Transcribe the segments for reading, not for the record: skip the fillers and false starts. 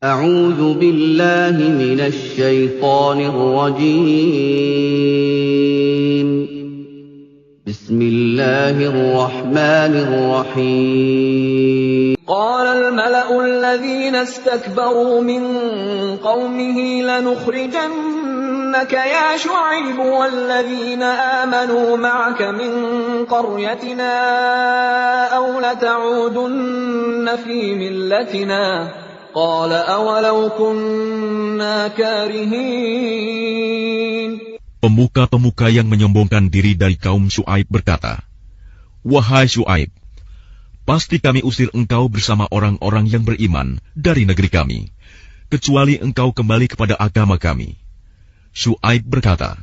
أعوذ بالله من الشيطان الرجيم. بسم الله الرحمن الرحيم. قال الملأ الذين استكبروا من قومه لنخرجنك يا شعيب والذين آمنوا معك من قريتنا أو لتعودن في ملتنا قال أولو كنا كارهين. Pemuka-pemuka yang menyombongkan diri dari kaum Syuaib berkata, "Wahai Syuaib, pasti kami usir engkau bersama orang-orang yang beriman dari negeri kami, kecuali engkau kembali kepada agama kami." Syuaib berkata,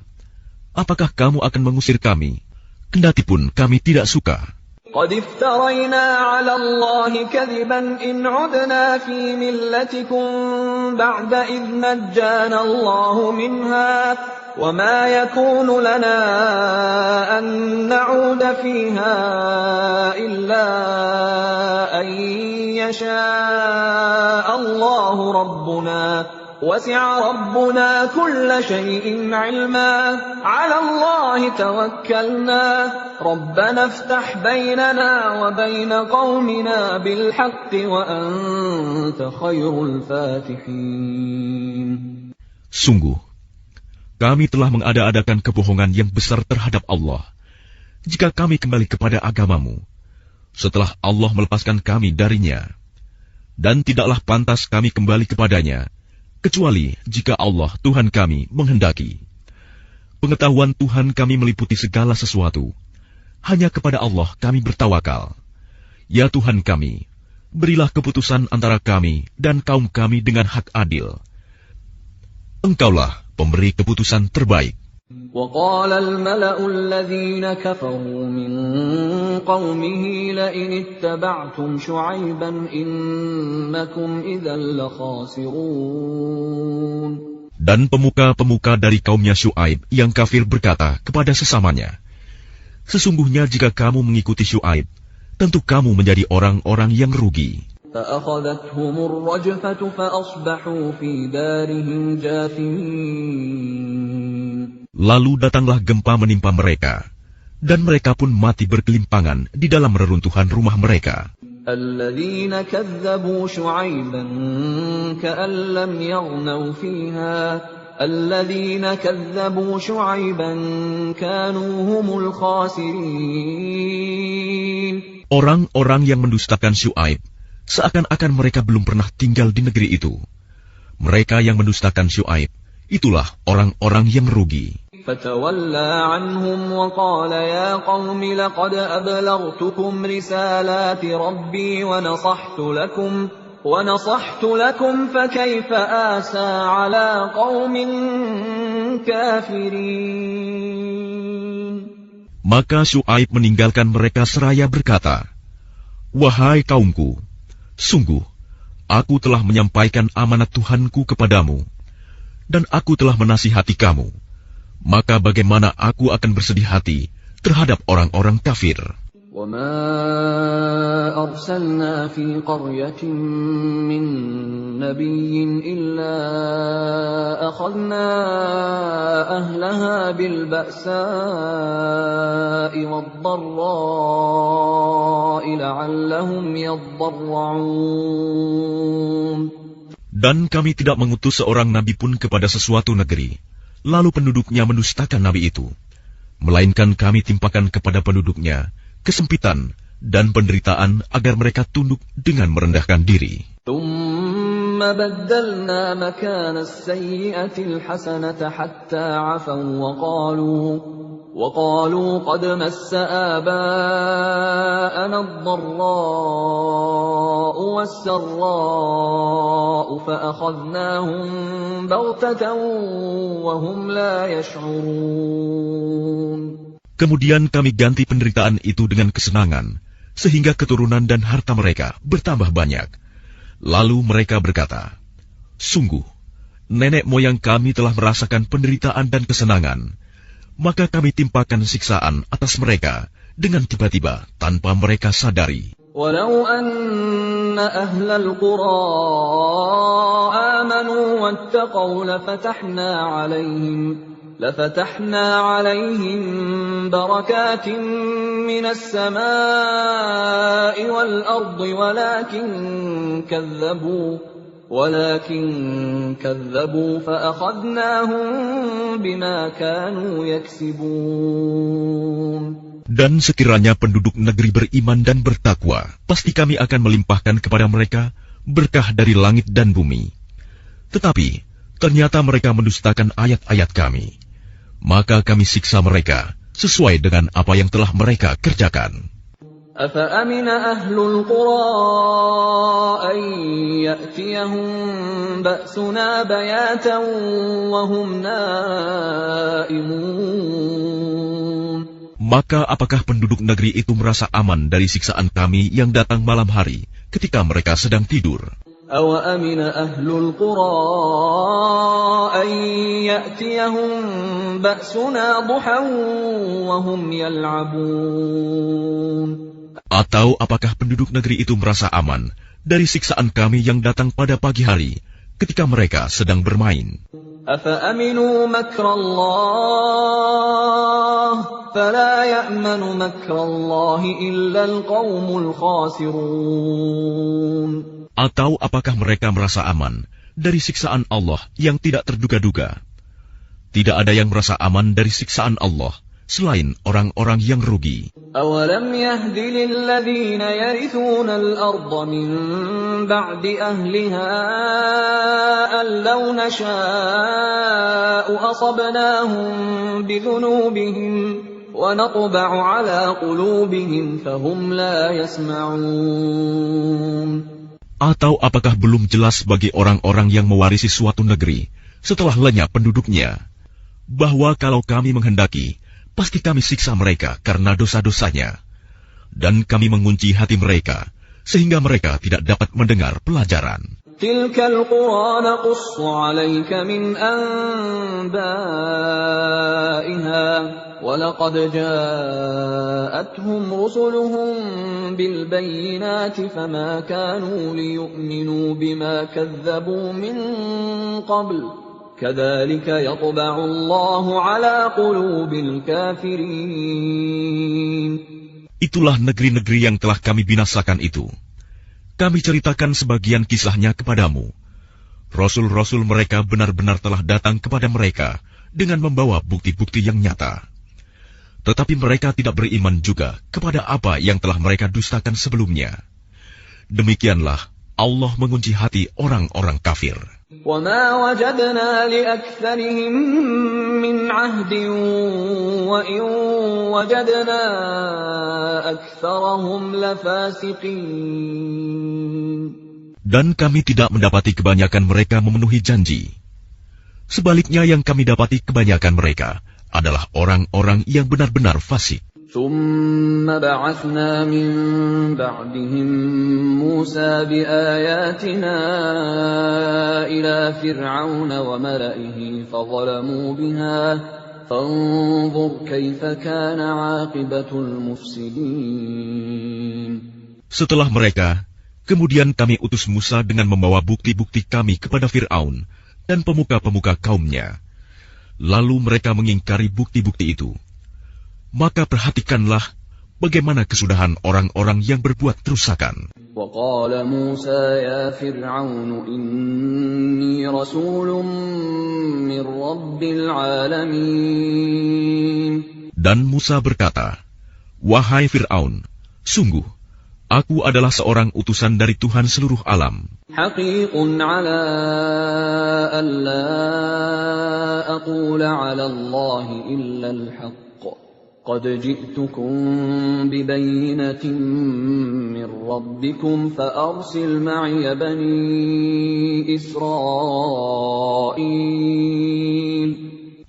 "Apakah kamu akan mengusir kami, kendatipun kami tidak suka?" قد افترينا على الله كذبا إن عدنا في ملتكم بعد إذ نجانا الله منها وما يكون لنا أن نعود فيها إلا أن يشاء الله ربنا وسع ربنا كل شيء علما على الله توكلنا ربنا افتح بيننا وبين قومنا بالحق وأنت خير الفاتحين. Sungguh, kami telah mengada-adakan kebohongan yang besar terhadap Allah, jika kami kembali kepada agamamu, setelah Allah melepaskan kami darinya. Dan tidaklah pantas kami kembali kepadanya, kecuali jika Allah Tuhan kami menghendaki. Pengetahuan Tuhan kami meliputi segala sesuatu. Hanya kepada Allah kami bertawakal. Ya Tuhan kami, berilah keputusan antara kami dan kaum kami dengan hak adil. Engkaulah pemberi keputusan terbaik. وقال الملأ الذين كفروا من قومه لئن اتبعتم شعيبا إنكم إذا لخاسرون. Dan pemuka-pemuka dari kaumnya Syuaib yang kafir berkata kepada sesamanya, "Sesungguhnya jika kamu mengikuti Syuaib, tentu kamu menjadi orang-orang yang rugi." فأخذتهم الرجفة فأصبحوا في دارهم جاثمين. Lalu datanglah gempa menimpa mereka, dan mereka pun mati berkelimpangan di dalam reruntuhan rumah mereka. الذين كذبوا شعيبا كأن لم يغنوا فيها الذين كذبوا شعيبا كانوا هم الخاسرين. Orang-orang yang mendustakan Syuaib seakan-akan mereka belum pernah tinggal di negeri itu. Mereka yang mendustakan Syuaib, itulah orang-orang yang rugi. فتولى عنهم وقال يا قوم لقد أبلغتكم رسالات ربي ونصحت لكم فكيف آسى على قوم كافرين. Maka Syuaib meninggalkan mereka seraya berkata, "Wahai kaumku, sungguh aku telah menyampaikan amanat Tuhanku kepadamu, dan aku telah menasihati kamu. Maka bagaimana aku akan bersedih hati terhadap orang-orang kafir?" وَمَا أَرْسَلْنَا فِي قَرْيَةٍ مِّن نَّبِيٍّ إِلَّا أَخَذْنَا أَهْلَهَا بِالْبَأْسَاءِ وَالضَّرَّاءِ لَعَلَّهُمْ يَضَّرَّعُونَ. Dan kami tidak mengutus seorang nabi pun kepada sesuatu negeri, lalu penduduknya mendustakan nabi itu, melainkan kami timpakan kepada penduduknya kesempitan dan penderitaan agar mereka tunduk dengan merendahkan diri. ثُمَّ بَدَّلْنَا مَكَانَ السَّيِّئَةِ الْحَسَنَةَ حَتَّى عَفَوْا وَقَالُوا قَدْ مَسَّ آبَاءَنَا الضَّرَّاءُ وَالسَّرَّاءُ فَأَخَذْنَاهُمْ بَغْتَةً وَهُمْ لَا يَشْعُرُونَ. Kemudian kami ganti penderitaan itu dengan kesenangan, sehingga keturunan dan harta mereka bertambah banyak. Lalu mereka berkata, "Sungguh, nenek moyang kami telah merasakan penderitaan dan kesenangan, maka kami timpakan siksaan atas mereka dengan tiba-tiba tanpa mereka sadari." ولو أن أهل القرى اتقوا لفتحنا عليهم بركات من السماء والأرض ولكن كذبوا فأخذناهم بما كانوا يكسبون. Dan sekiranya penduduk negeri beriman dan bertakwa, pasti kami akan melimpahkan kepada mereka berkah dari langit dan bumi. Tetapi ternyata mereka mendustakan ayat-ayat kami. Maka kami siksa mereka sesuai dengan apa yang telah mereka kerjakan. أَفَأَمِنَ أَهْلُ الْقُرَىٰ أَن يَأْتِيَهُم بَأْسُنَا بَيَاتًا وَهُمْ نَائِمُونَ. Maka apakah penduduk negeri itu merasa aman dari siksaan kami yang datang malam hari ketika mereka sedang tidur? أَوَأَمِنَ أَهْلُ الْقُرَىٰ أَن يَأْتِيَهُم بَأْسُنَا ضُحًى وَهُمْ يَلْعَبُونَ. Atau apakah penduduk negeri itu merasa aman dari siksaan kami yang datang pada pagi hari ketika mereka sedang bermain? أَفَأَمِنُوا مَكْرَ اللَّهِ فَلَا يَأْمَنُ مَكْرَ اللَّهِ إِلَّا الْقَوْمُ الْخَاسِرُونَ. Atau apakah mereka merasa aman dari siksaan Allah yang tidak terduga-duga? Tidak ada yang merasa aman dari siksaan Allah selain orang-orang yang rugi. أَوَلَمْ يَهْدِ لِلَّذِينَ يَرِثُونَ الْأَرْضَ مِن بَعْدِ أَهْلِهَا أَن لَّوْ نَشَاءُ أَصَبْنَاهُم بِذُنُوبِهِمْ وَنَطْبَعُ عَلَىٰ قُلُوبِهِمْ فَهُمْ لَا يَسْمَعُونَ. Atau apakah belum jelas bagi orang-orang yang mewarisi suatu negeri setelah lenyap penduduknya, bahwa kalau kami menghendaki, pasti kami siksa mereka karena dosa-dosanya, dan kami mengunci hati mereka, sehingga mereka tidak dapat mendengar pelajaran. تِلْكَ الْقُرَىٰ نَقُصُّ عَلَيْكَ مِنْ أَنبَائِهَا وَلَقَدْ جَاءَتْهُمْ رُسُلُهُم بِالْبَيِّنَاتِ فَمَا كَانُوا لِيُؤْمِنُوا بِمَا كَذَّبُوا مِن قَبْلُ كَذَلِكَ يَطْبَعُ اللَّهُ عَلَىٰ قُلُوبِ الْكَافِرِينَ. Itulah negeri-negeri yang telah kami binasakan itu. Kami ceritakan sebagian kisahnya kepadamu. Rasul-rasul mereka benar-benar telah datang kepada mereka dengan membawa bukti-bukti yang nyata. Tetapi mereka tidak beriman juga kepada apa yang telah mereka dustakan sebelumnya. Demikianlah Allah mengunci hati orang-orang kafir. وَمَا وَجَدْنَا لِأَكْثَرِهِم مِّنْ عَهْدٍ وَإِن وَجَدْنَا أَكْثَرَهُمْ لَفَاسِقِينَ. Dan kami tidak mendapati kebanyakan mereka memenuhi janji. Sebaliknya yang kami dapati kebanyakan mereka adalah orang-orang yang benar-benar fasik. ثُمَّ بَعَثْنَا مِن بَعْدِهِم مُّوسَىٰ بِآيَاتِنَا إِلَىٰ فِرْعَوْنَ وَمَلَئِهِ فَظَلَمُوا بِهَا فَانظُرْ كَيْفَ كَانَ عَاقِبَةُ الْمُفْسِدِينَ. Setelah mereka, kemudian kami utus Musa dengan membawa bukti-bukti kami kepada Fir'aun dan pemuka-pemuka kaumnya. Lalu mereka mengingkari bukti-bukti itu. Maka perhatikanlah bagaimana kesudahan orang-orang yang berbuat kerusakan. وَقَالَ مُوسَىٰ يَا فِرْعَوْنُ إِنِّي رَسُولٌ مِّن رَّبِّ الْعَالَمِينَ. Dan Musa berkata, "Wahai Fir'aun, sungguh, aku adalah seorang utusan dari Tuhan seluruh alam. حَقِيقٌ عَلَىٰ أَلَّا أَقُولَ عَلَى اللَّهِ إِلَّا الْحَقَّ قَدْ جِئْتُكُم بِبَيِّنَةٍ مِّن رَّبِّكُمْ فَأَرْسِلْ مَعِيَ بَنِي إِسْرَائِيلَ."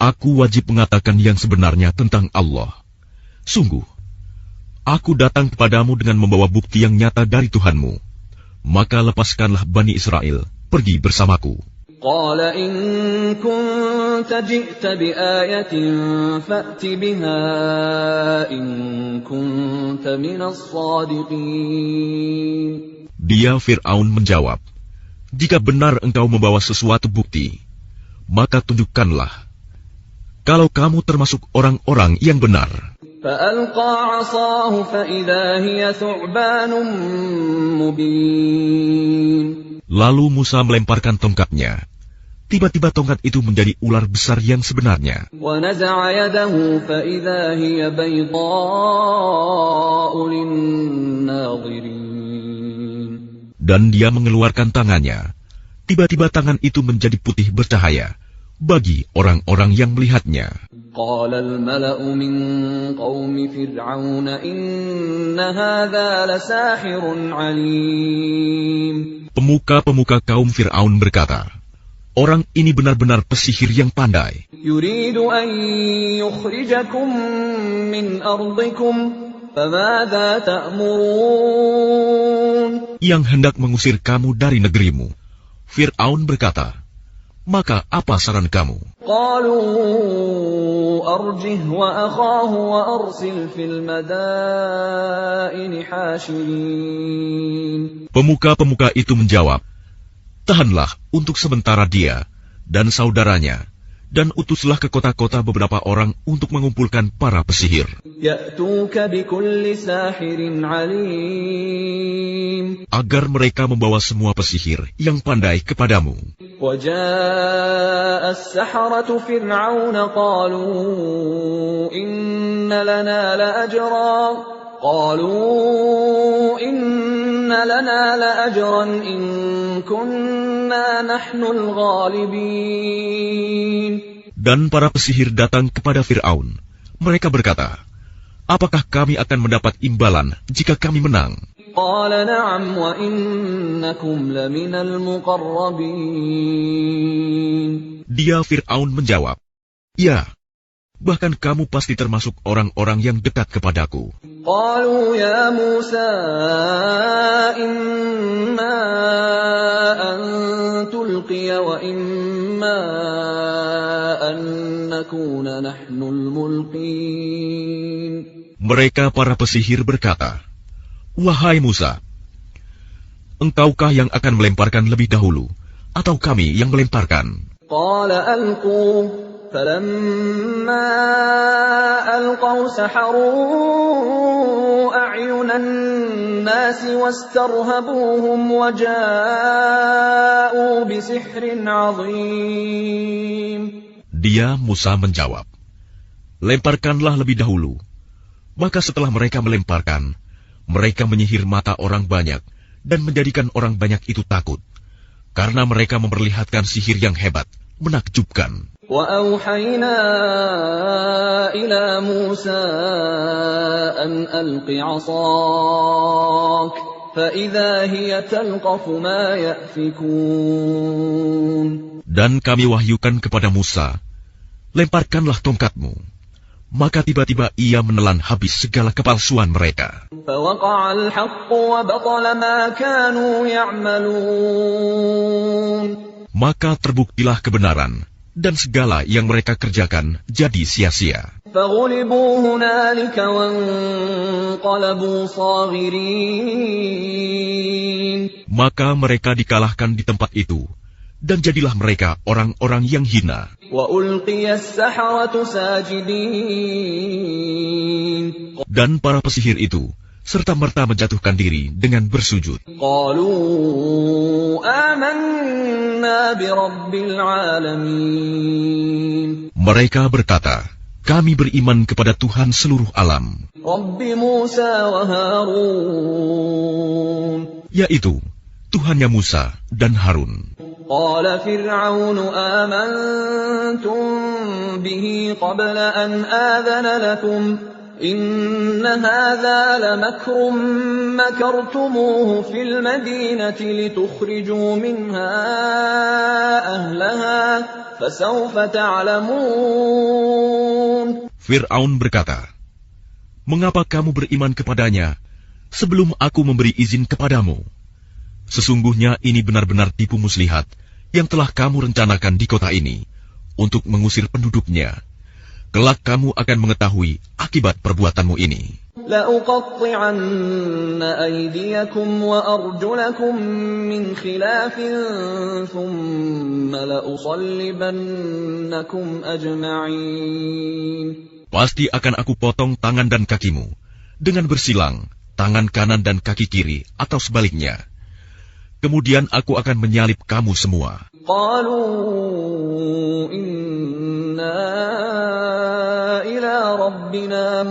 Aku wajib mengatakan yang sebenarnya tentang Allah. Sungguh, aku datang kepadamu dengan membawa bukti yang nyata dari Tuhanmu. Maka lepaskanlah Bani Israel, pergi bersamaku. قَالَ إِن كُنتَ جِئْتَ بِآيَةٍ فَأْتِ بِهَا إِن كُنتَ مِنَ الصَّادِقِينَ. Dia Fir'aun menjawab, "Jika benar engkau membawa sesuatu bukti, maka tunjukkanlah kalau kamu termasuk orang-orang yang benar. فألقى عصاه فإذا هي ثعبان مبين. Lalu Musa melemparkan tongkatnya. Tiba-tiba tongkat itu menjadi ular besar yang sebenarnya. ونزع يده فإذا هي بيضاء للناظرين. Dan dia mengeluarkan tangannya. Tiba-tiba tangan itu menjadi putih bercahaya bagi orang-orang yang melihatnya. قال الملأ من قوم فرعون إن هذا لساحر عليم. Pemuka-pemuka kaum Fir'aun berkata, orang ini benar-benar pesihir yang pandai. يريد أن يخرجكم من أرضكم فماذا تأمرون. Yang hendak mengusir kamu dari negerimu. Fir'aun berkata, maka apa saran kamu? قالوا أرجه وأخاه وأرسل في المدائن حاشرين. Pemuka-pemuka itu menjawab, tahanlah untuk sementara dia dan saudaranya, dan utuslah ke kota-kota beberapa orang untuk mengumpulkan para pesihir. يأتوك بكل ساحر عليم. Agar mereka membawa semua pesihir yang pandai kepadamu. وجاء السحرة فرعون قالوا إن لنا لأجرا إن كنا نحن الغالبين. Dan para pesihir datang kepada Fir'aun. Mereka berkata, apakah kami akan mendapat imbalan jika kami menang? قال نعم وإنكم لمن المقربين. Dia Fir'aun menjawab, ya, bahkan kamu pasti termasuk orang-orang yang dekat kepadaku. قالوا يا موسى إما أن تلقي وإما أن نكون نحن الملقين. Mereka para pesihir berkata, wahai Musa, engkaukah yang akan melemparkan lebih dahulu, atau kami yang melemparkan? قال ألقوا فلما ألقوا سحروا أعين الناس واسترهبوهم وجاءوا بسحر عظيم. Dia Musa menjawab, lemparkanlah lebih dahulu. Maka setelah mereka melemparkan, mereka menyihir mata orang banyak dan menjadikan orang banyak itu takut, karena mereka memperlihatkan sihir yang hebat, menakjubkan. وأوحينا إلى موسى أن ألق عصاك فإذا هي تلقف ما يأفكون. Dan kami wahyukan kepada Musa, lemparkanlah tongkatmu. Maka tiba-tiba ia menelan habis segala kepalsuan mereka. فوقع الحق وبطل ما كانوا يعملون. Maka terbuktilah kebenaran, dan segala yang mereka kerjakan jadi sia-sia. فغلبوا هنالك وانقلبوا صاغرين. Maka mereka dikalahkan di tempat itu, dan jadilah mereka orang-orang yang hina. وألقي السحرة ساجدين. Dan para pesihir itu serta-merta menjatuhkan diri dengan bersujud. قالوا آمنا برب العالمين. Mereka berkata, kami beriman kepada Tuhan seluruh alam, رب موسى وهارون. yaitu Tuhannya Musa dan Harun. قال فرعون آمنتم به قبل أن آذن لكم إن هذا لمكر مكرتموه في المدينة لتخرجوا منها أهلها فسوف تعلمون. Fir'aun berkata, mengapa kamu beriman kepadanya sebelum aku memberi izin kepadamu? Sesungguhnya ini benar-benar tipu muslihat yang telah kamu rencanakan di kota ini untuk mengusir penduduknya. Kelak kamu akan mengetahui akibat perbuatanmu ini. لأقطعن أيديكم وأرجلكم من خلاف ثم لأصلبنكم أجمعين. Pasti akan aku potong tangan dan kakimu dengan bersilang, tangan kanan dan kaki kiri atau sebaliknya. Kemudian aku akan menyalib kamu semua. قالوا إنا إلى ربنا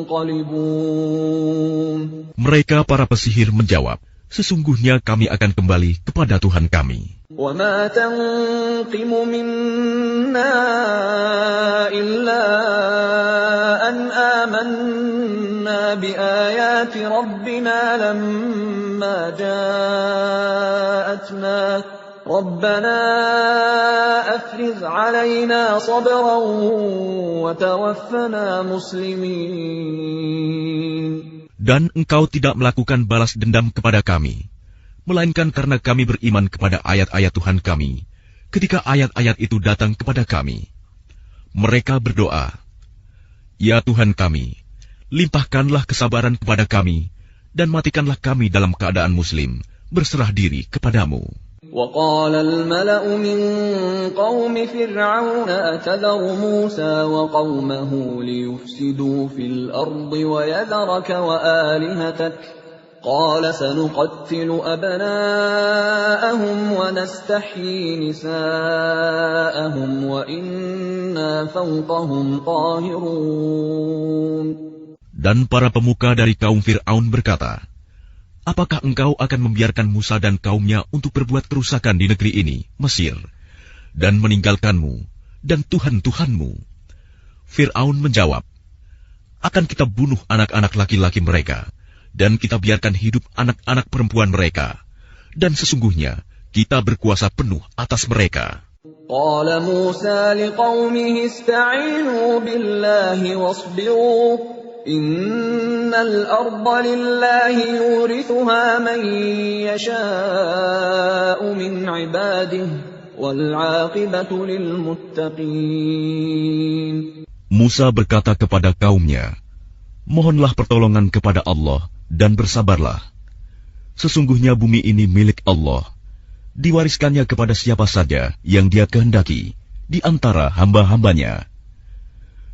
منقلبون. Mereka para pesihir menjawab, sesungguhnya kami akan kembali kepada Tuhan kami. وما تنقم منا إلا أن آمنا بآيات ربنا لما جاءتنا ربنا أفرغ علينا صبرا وتوفنا مسلمين. Dan engkau tidak melakukan balas dendam kepada kami, melainkan karena kami beriman kepada ayat-ayat Tuhan kami, ketika ayat-ayat itu datang kepada kami. Mereka berdoa, Ya Tuhan kami, limpahkanlah kesabaran kepada kami, dan matikanlah kami dalam keadaan muslim, berserah diri kepadamu. وقال الملأ من قوم فرعون أتذر موسى وقومه ليفسدوا في الأرض ويذرك وآلهتك قال سنقتل أبناءهم ونستحيي نساءهم وإنا فوقهم قاهرون. Dan para pemuka dari kaum Fir'aun berkata, apakah engkau akan membiarkan Musa dan kaumnya untuk berbuat kerusakan di negeri ini, Mesir, dan meninggalkanmu dan Tuhan-Tuhanmu? Fir'aun menjawab, akan kita bunuh anak-anak laki-laki mereka, dan kita biarkan hidup anak-anak perempuan mereka, dan sesungguhnya kita berkuasa penuh atas mereka. Qala Musa liqaumihi ista'inu billahi wasbiru. Innal arda lillahi yurithuha man yasha'u min ibadihi wal 'aqibatu lil muttaqin. Musa berkata kepada kaumnya, mohonlah pertolongan kepada Allah dan bersabarlah. Sesungguhnya bumi ini milik Allah, diwariskannya kepada siapa saja yang Dia kehendaki di antara hamba-hambanya.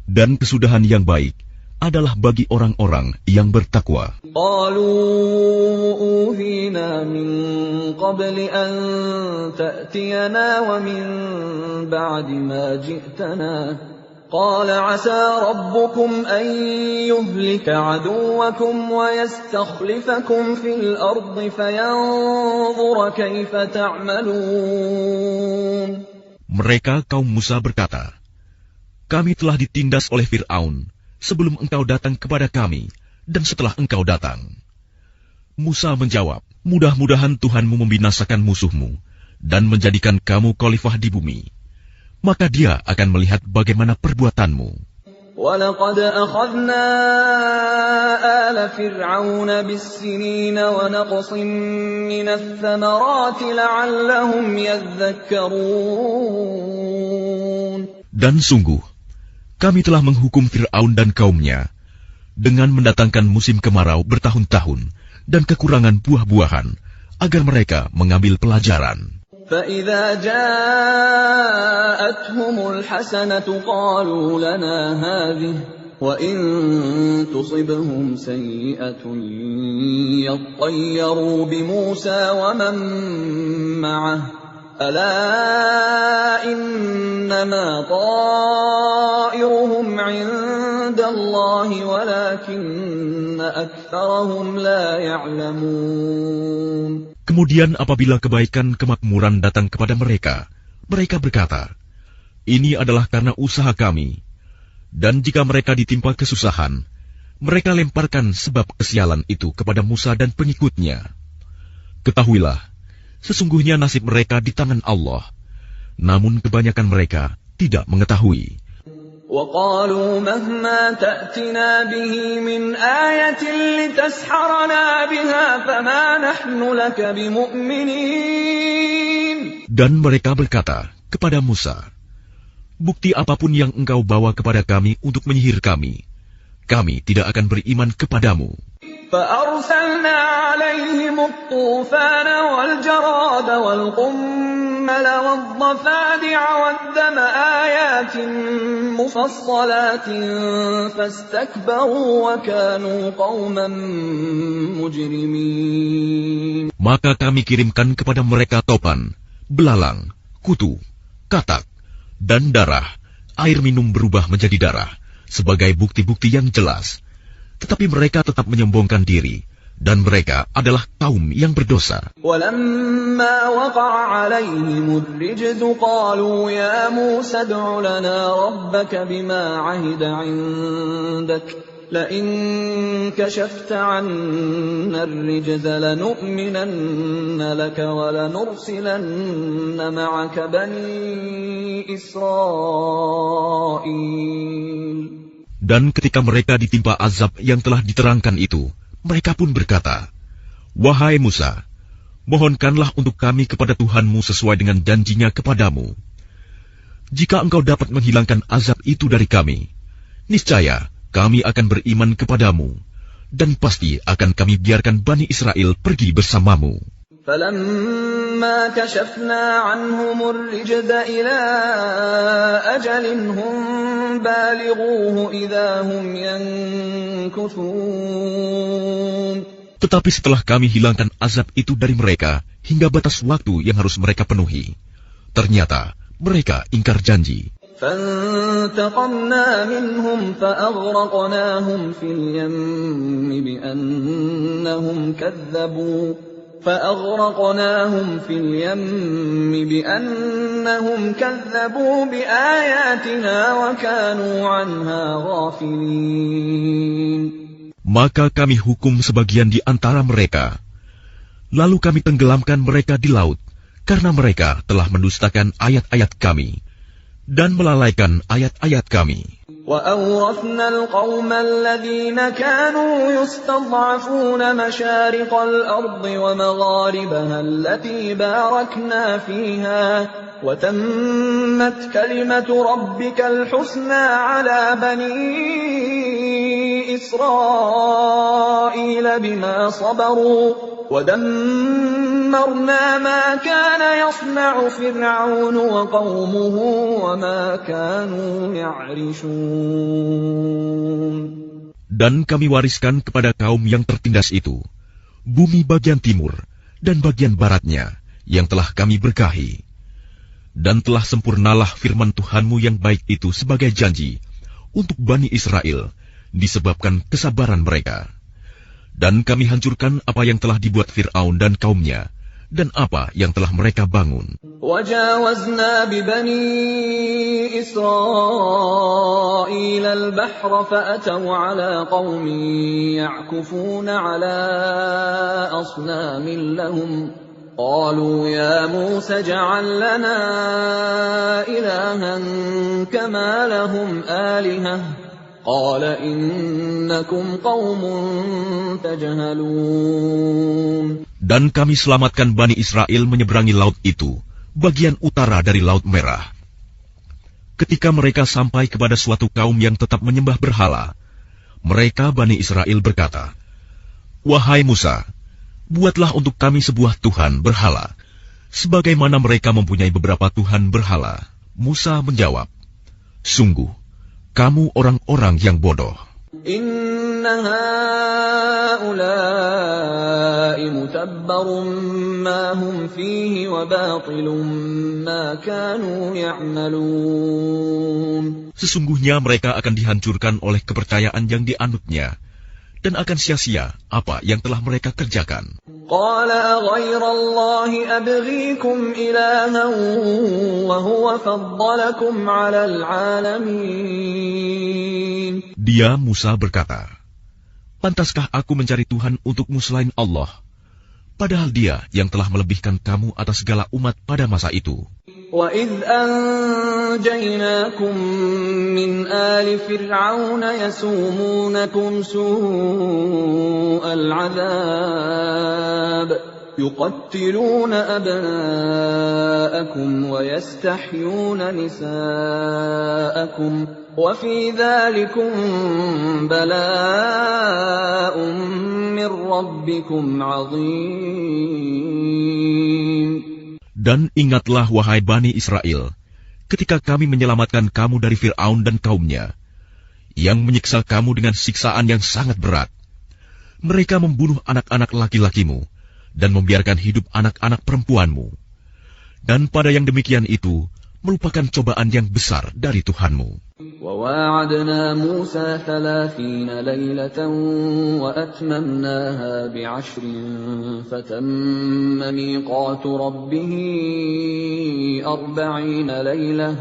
Dan kesudahan yang baik adalah bagi orang-orang yang bertakwa. Qalu uthina min qabli an ta'tiyana wa min ba'di ma ji'tana. Qala 'asa rabbukum an yuhlika 'aduwakum wa yastakhlifakum fil ardi fayanzura kaifa ta'malun. Mereka kaum Musa berkata, kami telah ditindas oleh Fir'aun sebelum engkau datang kepada kami, dan setelah engkau datang. Musa menjawab, mudah-mudahan Tuhanmu membinasakan musuhmu, dan menjadikan kamu khalifah di bumi. Maka Dia akan melihat bagaimana perbuatanmu. وَلَقَدْ أَخَذْنَا آلَ فِرْعَوْنَ بِالسِّنِينَ وَنَقْصٍ مِّنَ الثَّمَرَاتِ لَعَلَّهُمْ يَذَّكَّرُونَ. Dan sungguh, kami telah menghukum Fir'aun dan kaumnya dengan mendatangkan musim kemarau bertahun-tahun dan kekurangan buah-buahan agar mereka mengambil pelajaran. فَإِذَا جَاءَتْهُمُ الْحَسَنَةُ قَالُوا لَنَا هَٰذِهِ وَإِن تُصِبْهُمْ سَيِّئَةٌ يَطَّيَّرُوا بِمُوسَىٰ وَمَن مَّعَهُ أَلَا إِنَّمَا طَائِرُهُمْ عِندَ اللَّهِ وَلَٰكِنَّ أَكْثَرَهُمْ لَا يَعْلَمُونَ. Kemudian apabila kebaikan kemakmuran datang kepada mereka, mereka berkata, ini adalah karena usaha kami. Dan jika mereka ditimpa kesusahan, mereka lemparkan sebab kesialan itu kepada Musa dan pengikutnya. Ketahuilah, sesungguhnya nasib mereka di tangan Allah, namun kebanyakan mereka tidak mengetahui. وَقَالُوا مَهْمَا تَأْتِنَا بِهِ مِنْ آيَةٍ لِتَسْحَرَنَا بِهَا فَمَا نَحْنُ لَكَ بِمُؤْمِنِينَ. Dan mereka berkata kepada Musa, bukti apapun yang engkau bawa kepada kami untuk menyihir kami tidak akan beriman kepadamu. فأرسلنا عليهم الطوفان والجراد والقمل والضفادع والدم آيات مفصلات فاستكبروا وكانوا قوما مجرمين. Maka kami kirimkan kepada mereka topan, belalang, kutu, katak, dan darah. Air minum berubah menjadi darah sebagai bukti-bukti yang jelas. Tetapi mereka tetap menyombongkan diri, dan mereka adalah kaum yang berdosa. وَلَمَّا وَقَعَ عَلَيْهِمُ الرِّجْزُ قَالُوا يَا مُوسَى ادْعُ لَنَا رَبَّكَ بِمَا عَهِدَ عِندَكَ لَئِن كَشَفْتَ عَنَّا الرِّجْزَ لَنُؤْمِنَنَّ لَكَ وَلَنُرْسِلَنَّ مَعَكَ بَنِي إِسْرَائِيلَ. Dan ketika mereka ditimpa azab yang telah diterangkan itu, mereka pun berkata, "Wahai Musa, mohonkanlah untuk kami kepada Tuhanmu sesuai dengan janjinya kepadamu. Jika engkau dapat menghilangkan azab itu dari kami, niscaya kami akan beriman kepadamu, dan pasti akan kami biarkan Bani Israel pergi bersamamu." فَلَمَّا كَشَفْنَا عَنْهُمُ الرِّجْزَ إِلَىٰ أَجَلٍ هُمْ بَالِغُوهُ إِذَا هُمْ يَنكُثُونَ. Tetapi setelah kami hilangkan azab itu dari mereka hingga batas waktu yang harus mereka penuhi, ternyata mereka ingkar janji. فَانْتَقَمْنَا مِنْهُمْ فَأَغْرَقْنَاهُمْ فِي الْيَمِّ بِأَنَّهُمْ كَذَّبُوا بِآيَاتِنَا وَكَانُوا عَنْهَا غَافِلِينَ. Maka kami hukum sebagian di antara mereka, lalu kami tenggelamkan mereka di laut, karena mereka telah mendustakan ayat-ayat kami dan melalaikan ayat-ayat kami. وَأَوْرَثْنَا الْقَوْمَ الَّذِينَ كَانُوا يُسْتَضْعَفُونَ مَشَارِقَ الْأَرْضِ وَمَغَارِبَهَا الَّتِي بَارَكْنَا فِيهَا وَتَمَّتْ كَلِمَةُ رَبِّكَ الْحُسْنَى عَلَى بَنِي إِسْرَائِيلَ بِمَا صَبَرُوا وَدَمَّرْنَا مَا كَانَ يَصْنَعُ فِرْعَوْنُ وَقَوْمُهُ وَمَا كَانُوا يَعْرِشُونَ. Dan kami wariskan kepada kaum yang tertindas itu bumi bagian timur dan bagian baratnya yang telah kami berkahi. Dan telah sempurnalah firman Tuhanmu yang baik itu sebagai janji untuk Bani Israel disebabkan kesabaran mereka. Dan kami hancurkan apa yang telah dibuat Fir'aun dan kaumnya, dan apa yang telah mereka bangun. وَجَاوَزْنَا بِبَنِي إِسْرَائِيلَ الْبَحْرَ فَأَتَوْا عَلَى قَوْمٍ يَعْكُفُونَ عَلَى أَصْنَامٍ لَهُمْ قَالُوا يَا مُوسَى اجْعَل لَّنَا إِلَٰهًا كَمَا لَهُمْ آلِهَةٌ قَالَ إِنَّكُمْ قَوْمٌ تَجْهَلُونَ. Dan kami selamatkan Bani Israel menyeberangi laut itu, bagian utara dari Laut Merah. Ketika mereka sampai kepada suatu kaum yang tetap menyembah berhala, mereka Bani Israel berkata, "Wahai Musa, buatlah untuk kami sebuah Tuhan berhala, sebagaimana mereka mempunyai beberapa Tuhan berhala." Musa menjawab, "Sungguh, kamu orang-orang yang bodoh. Inna haula'i mutabbarun ma hum fihi wa batilun ma kanu ya'malun." Sesungguhnya mereka akan dihancurkan oleh kepercayaan yang dianutnya, dan akan sia-sia apa yang telah mereka kerjakan. Qala aghayra Allahi abghikum ilahan wa huwa faddalakum 'alal 'alamin. Dia Musa berkata, "Pantaskah aku mencari Tuhan untukmu selain Allah, padahal Dia yang telah melebihkan kamu atas segala umat pada masa itu?" وَإِذْ أَنْجَيْنَاكُمْ مِنْ آلِ فِرْعَوْنَ يَسُومُونَكُمْ سُوءَ الْعَذَابِ يُقَتِّلُونَ أَبْنَاءَكُمْ وَيَسْتَحْيُونَ نِسَاءَكُمْ وَفِي ذَلِكُمْ بَلَاءٌ مِّن رَّبِّكُمْ عَظِيمٌ. Dan ingatlah wahai Bani Israel, ketika kami menyelamatkan kamu dari Fir'aun dan kaumnya, yang menyiksa kamu dengan siksaan yang sangat berat. Mereka membunuh anak-anak laki-lakimu dan membiarkan hidup anak-anak perempuanmu. Dan pada yang demikian itu merupakan cobaan yang besar dari Tuhanmu. وَوَاعَدْنَا مُوسَى 30 لَيْلَةً وَأَتْمَمْنَاهَا ب10 فَتَمَّ مِيقَاتُ رَبِّهِ 40 لَيْلَةً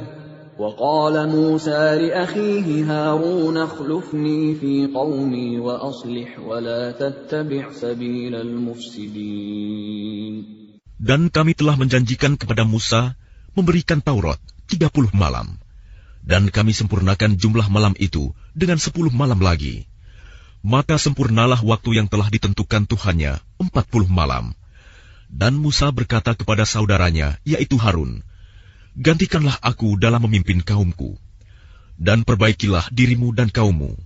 وَقَالَ مُوسَى لِأَخِيهِ هَارُونَ اخْلُفْنِي فِي قَوْمِي وَأَصْلِحْ وَلَا تَتَّبِعْ سَبِيلَ الْمُفْسِدِينَ. Dan kami telah menjanjikan kepada Musa memberikan Taurat 30 malam. Dan kami sempurnakan jumlah malam itu dengan 10 malam lagi. Maka sempurnalah waktu yang telah ditentukan Tuhannya 40 malam. Dan Musa berkata kepada saudaranya, yaitu Harun, gantikanlah aku dalam memimpin kaumku. Dan perbaikilah dirimu dan kaummu.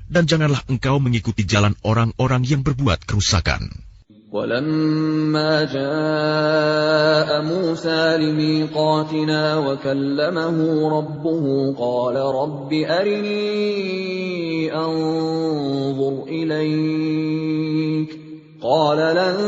Dan janganlah engkau mengikuti jalan orang-orang yang berbuat kerusakan. وَلَمَّا جَاءَ مُوسَى لِمِيقَاتِنَا وَكَلَّمَهُ رَبُّهُ قَالَ رَبِّ أَرِنِي أَنظُرْ إِلَيْكَ قَالَ لَن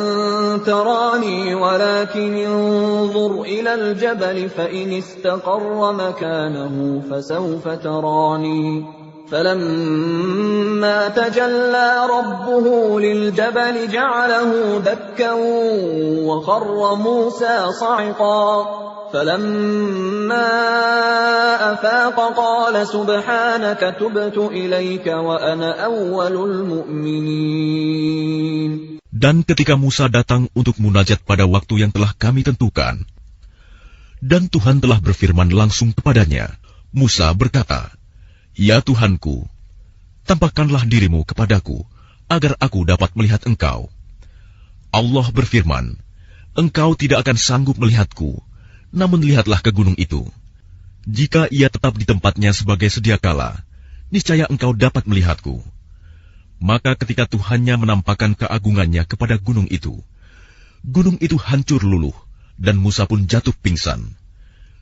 تَرَانِي وَلَكِنِ انظُرْ إِلَى الْجَبَلِ فَإِنِ اسْتَقَرَّ مَكَانَهُ فَسَوْفَ تَرَانِي فَلَمَّا تَجَلَّى رَبُّهُ لِلْجَبَلِ جَعَلَهُ دَكًّا وَخَرَّ مُوسَى صَعِقًا فَلَمَّا أَفَاقَ قَالَ سُبْحَانَكَ تُبْتُ إِلَيْكَ وَأَنَا أَوَّلُ الْمُؤْمِنِينَ. Dan ketika Musa datang untuk munajat pada waktu yang telah kami tentukan, dan Tuhan telah berfirman langsung kepadanya, Musa berkata, Ya Tuhanku, tampakkanlah dirimu kepadaku, agar aku dapat melihat engkau. Allah berfirman, engkau tidak akan sanggup melihatku, namun lihatlah ke gunung itu. Jika ia tetap di tempatnya sebagai sedia kala, niscaya engkau dapat melihatku. Maka ketika Tuhannya menampakkan keagungannya kepada gunung itu hancur luluh, dan Musa pun jatuh pingsan.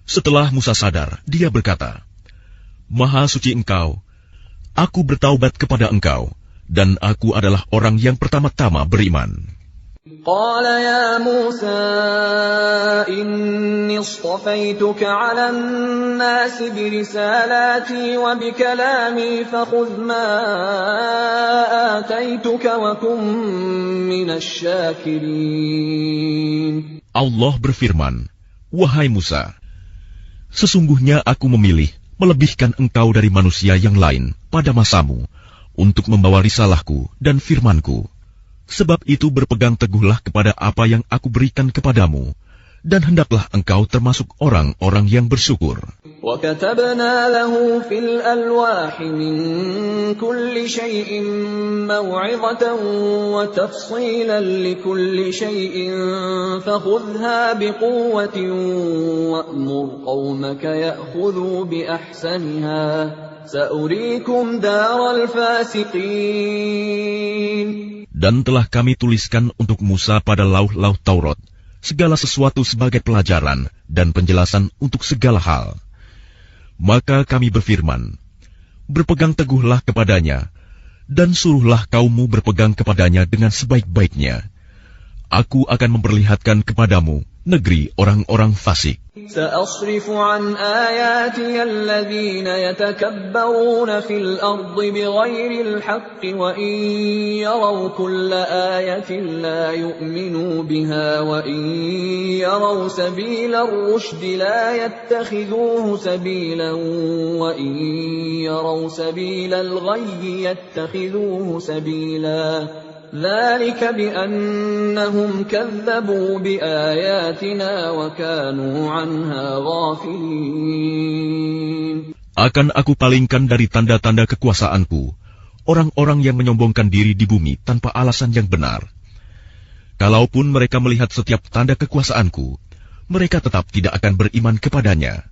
Setelah Musa sadar, dia berkata, Maha suci engkau, aku bertaubat kepada engkau, dan aku adalah orang yang pertama-tama beriman. Qala ya Musa, inni istafaituka 'alan nasi birisalati wa bikalami fakhudh ma ataituka wa kum minasy syakirin. Allah berfirman, Wahai Musa, sesungguhnya aku memilih melebihkan engkau dari manusia yang lain pada masamu untuk membawa risalahku dan firmanku. Sebab itu berpegang teguhlah kepada apa yang aku berikan kepadamu, dan hendaklah engkau termasuk orang-orang yang bersyukur. وَكَتَبْنَا لَهُ فِي الْأَلْوَاحِ مِنْ كُلِّ شَيْءٍ مَوْعِظَةً وَتَفْصِيلًا لِكُلِّ شَيْءٍ فَخُذْهَا بِقُوَّةٍ وَأْمُرْ قَوْمَكَ يَأْخُذُوا بِأَحْسَنِهَا سَأُرِيكُمْ دَارَ الْفَاسِقِينَ. Dan telah kami tuliskan untuk Musa pada lauh-lauh Taurat segala sesuatu sebagai pelajaran dan penjelasan untuk segala hal. Maka kami berfirman, berpegang teguhlah kepadanya, dan suruhlah kaummu berpegang kepadanya dengan sebaik-baiknya. Aku akan memperlihatkan kepadamu negeri orang-orang fasik. سأصرف عن آياتي الذين يتكبرون في الأرض بغير الحق وإن يروا كل آية لا يؤمنوا بها وإن يروا سبيل الرشد لا يتخذوه سبيلا وإن يروا سبيل الغي يتخذوه سبيلا ذلك بأنهم كذبوا بآياتنا وكانوا عنها غافلين. Akan aku palingkan dari tanda-tanda kekuasaanku orang-orang yang menyombongkan diri di bumi tanpa alasan yang benar. Kalaupun mereka melihat setiap tanda kekuasaanku, mereka tetap tidak akan beriman kepadanya.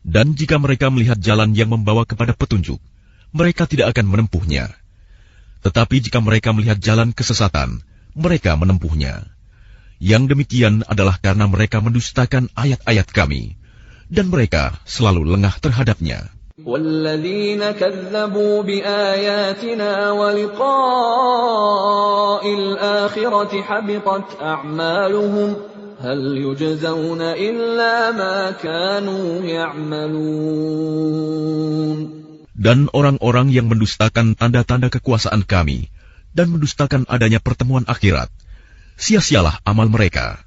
Dan jika mereka melihat jalan yang membawa kepada petunjuk, mereka tidak akan menempuhnya. Tetapi jika mereka melihat jalan kesesatan, mereka menempuhnya. Yang demikian adalah karena mereka mendustakan ayat-ayat kami, dan mereka selalu lengah terhadapnya. وَالَّذِينَ كَذَّبُوا بِآيَاتِنَا وَلِقَاءِ الْآخِرَةِ حَبِطَتْ أَعْمَالُهُمْ هَلْ يُجْزَوْنَ إِلَّا مَا كَانُوا يَعْمَلُونَ. Dan orang-orang yang mendustakan tanda-tanda kekuasaan kami dan mendustakan adanya pertemuan akhirat, sia-sialah amal mereka.